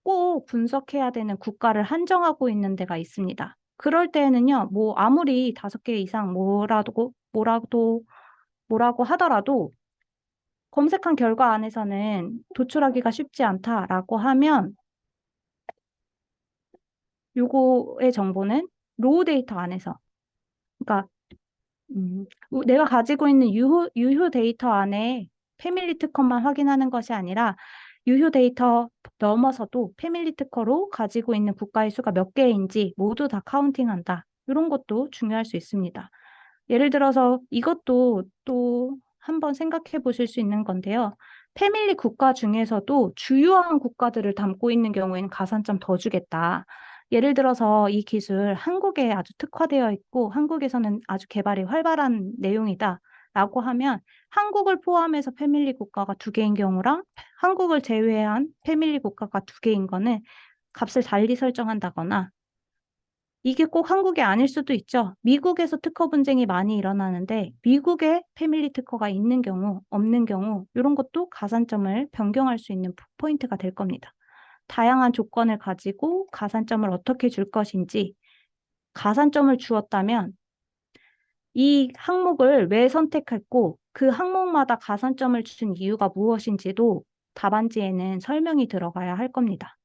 꼭 분석해야 되는 국가를 한정하고 있는 데가 있습니다. 그럴 때에는요, 뭐 아무리 5개 이상 뭐라고 하더라도 검색한 결과 안에서는 도출하기가 쉽지 않다라고 하면 요거의 정보는 로우 데이터 안에서 그러니까 내가 가지고 있는 유효 데이터 안에 패밀리 특허만 확인하는 것이 아니라 유효 데이터 넘어서도 패밀리 특허로 가지고 있는 국가의 수가 몇 개인지 모두 다 카운팅한다. 이런 것도 중요할 수 있습니다. 예를 들어서 이것도 또 한번 생각해 보실 수 있는 건데요. 패밀리 국가 중에서도 주요한 국가들을 담고 있는 경우에는 가산점 더 주겠다. 예를 들어서 이 기술 한국에 아주 특화되어 있고 한국에서는 아주 개발이 활발한 내용이다. 라고 하면 한국을 포함해서 패밀리 국가가 2개인 경우랑 한국을 제외한 패밀리 국가가 2개인 거는 값을 달리 설정한다거나 이게 꼭 한국이 아닐 수도 있죠. 미국에서 특허 분쟁이 많이 일어나는데 미국에 패밀리 특허가 있는 경우, 없는 경우 이런 것도 가산점을 변경할 수 있는 포인트가 될 겁니다. 다양한 조건을 가지고 가산점을 어떻게 줄 것인지 가산점을 주었다면 이 항목을 왜 선택했고 그 항목마다 가산점을 준 이유가 무엇인지도 답안지에는 설명이 들어가야 할 겁니다.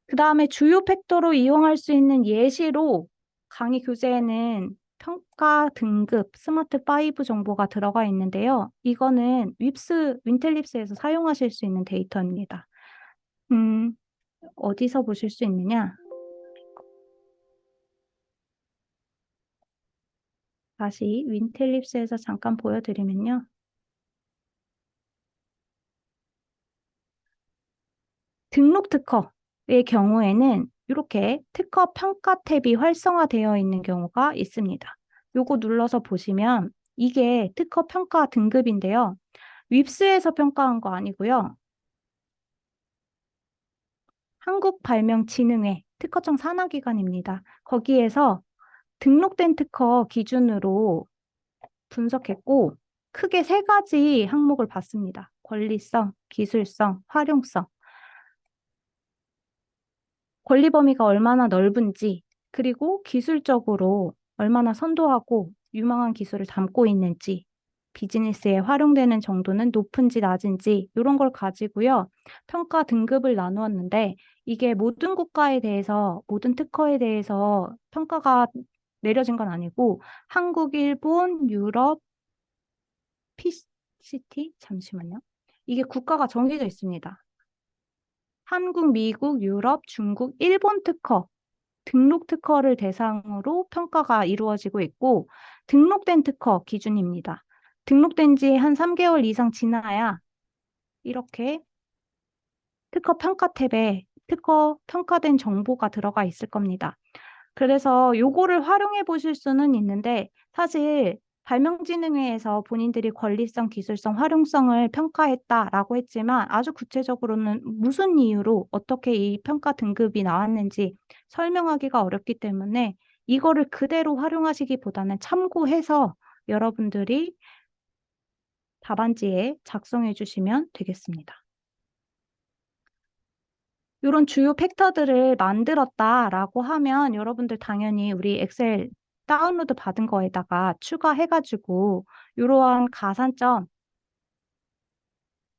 그 다음에 주요 팩터로 이용할 수 있는 예시로 강의 교재에는 평가 등급 스마트 5 정보가 들어가 있는데요. 이거는 윈텔립스에서 사용하실 수 있는 데이터입니다. 음, 어디서 보실 수 있느냐? 다시 윈텔립스에서 잠깐 보여드리면요. 등록 특허의 경우에는 이렇게 특허 평가 탭이 활성화되어 있는 경우가 있습니다. 요거 눌러서 보시면 이게 특허 평가 등급인데요. 윕스에서 평가한 거 아니고요. 한국발명진흥회 특허청 산하기관입니다. 거기에서 등록된 특허 기준으로 분석했고 크게 3가지 항목을 봤습니다. 권리성, 기술성, 활용성. 권리 범위가 얼마나 넓은지, 그리고 기술적으로 얼마나 선도하고 유망한 기술을 담고 있는지, 비즈니스에 활용되는 정도는 높은지 낮은지, 이런 걸 가지고요. 평가 등급을 나누었는데, 이게 모든 국가에 대해서, 모든 특허에 대해서 평가가 내려진 건 아니고, 한국, 일본, 유럽, PCT? 잠시만요. 이게 국가가 정해져 있습니다. 한국, 미국, 유럽, 중국, 일본 특허, 등록 특허를 대상으로 평가가 이루어지고 있고, 등록된 특허 기준입니다. 등록된 지 한 3개월 이상 지나야 이렇게 특허 평가 탭에 특허 평가된 정보가 들어가 있을 겁니다. 그래서 요거를 활용해 보실 수는 있는데, 사실 발명진흥회에서 본인들이 권리성, 기술성, 활용성을 평가했다라고 했지만 아주 구체적으로는 무슨 이유로 어떻게 이 평가 등급이 나왔는지 설명하기가 어렵기 때문에 이거를 그대로 활용하시기보다는 참고해서 여러분들이 답안지에 작성해 주시면 되겠습니다. 이런 주요 팩터들을 만들었다라고 하면 여러분들 당연히 우리 엑셀 다운로드 받은 거에다가 추가해가지고 이러한 가산점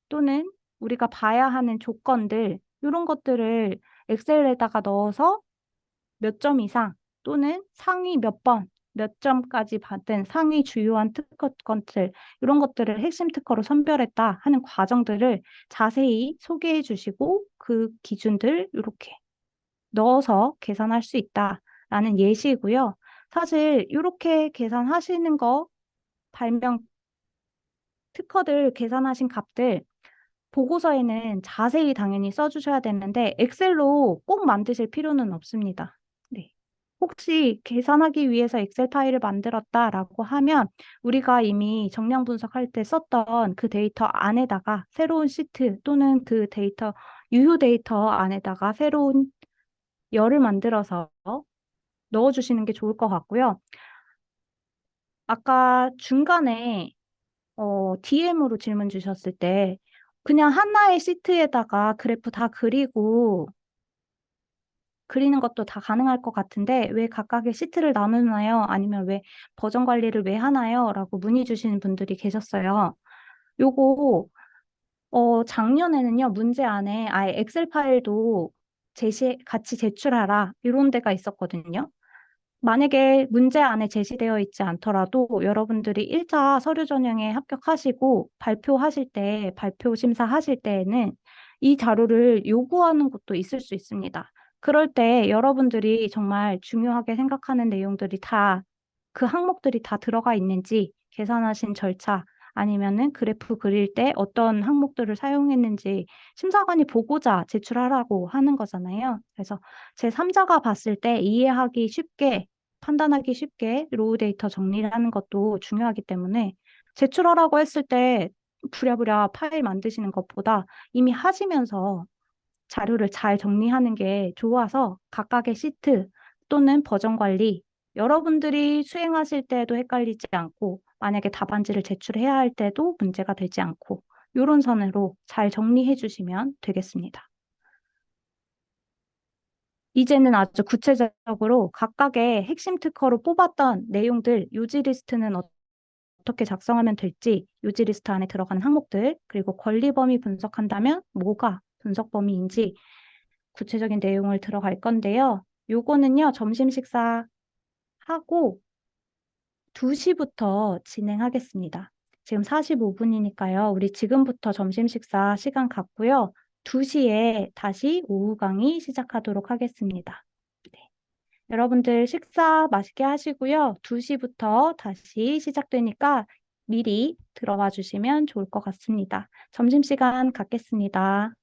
또는 우리가 봐야 하는 조건들, 이런 것들을 엑셀에다가 넣어서 몇 점 이상 또는 상위 몇 번, 몇 점까지 받은 상위 주요한 특허 건들, 이런 것들을 핵심 특허로 선별했다 하는 과정들을 자세히 소개해 주시고 그 기준들 이렇게 넣어서 계산할 수 있다라는 예시이고요. 사실 이렇게 계산하시는 거 발명 특허들 계산하신 값들 보고서에는 자세히 당연히 써주셔야 되는데 엑셀로 꼭 만드실 필요는 없습니다. 네. 혹시 계산하기 위해서 엑셀 파일을 만들었다라고 하면 우리가 이미 정량 분석할 때 썼던 그 데이터 안에다가 새로운 시트 또는 그 데이터, 유효 데이터 안에다가 새로운 열을 만들어서 넣어주시는 게 좋을 것 같고요. 아까 중간에 DM으로 질문 주셨을 때 그냥 하나의 시트에다가 그래프 다 그리는 것도 다 가능할 것 같은데 왜 각각의 시트를 나누나요? 아니면 왜 버전 관리를 왜 하나요? 라고 문의 주시는 분들이 계셨어요. 요거 작년에는요, 문제 안에 아예 엑셀 파일도 같이 제출하라 이런 데가 있었거든요. 만약에 문제 안에 제시되어 있지 않더라도 여러분들이 1차 서류 전형에 합격하시고 발표하실 때, 발표 심사하실 때에는 이 자료를 요구하는 곳도 있을 수 있습니다. 그럴 때 여러분들이 정말 중요하게 생각하는 내용들이 그 항목들이 다 들어가 있는지 계산하신 절차 아니면은 그래프 그릴 때 어떤 항목들을 사용했는지 심사관이 보고자 제출하라고 하는 거잖아요. 그래서 제3자가 봤을 때 이해하기 쉽게 판단하기 쉽게 로우 데이터 정리를 하는 것도 중요하기 때문에 제출하라고 했을 때 부랴부랴 파일 만드시는 것보다 이미 하시면서 자료를 잘 정리하는 게 좋아서 각각의 시트 또는 버전 관리 여러분들이 수행하실 때에도 헷갈리지 않고 만약에 답안지를 제출해야 할 때도 문제가 되지 않고 이런 선으로 잘 정리해 주시면 되겠습니다. 이제는 아주 구체적으로 각각의 핵심 특허로 뽑았던 내용들, 요지 리스트는 어떻게 작성하면 될지, 요지 리스트 안에 들어가는 항목들, 그리고 권리 범위 분석한다면 뭐가 분석 범위인지 구체적인 내용을 들어갈 건데요. 요거는요, 점심 식사하고 2시부터 진행하겠습니다. 지금 45분이니까요. 우리 지금부터 점심 식사 시간 갖고요. 2시에 다시 오후 강의 시작하도록 하겠습니다. 네. 여러분들 식사 맛있게 하시고요. 2시부터 다시 시작되니까 미리 들어와 주시면 좋을 것 같습니다. 점심시간 갖겠습니다.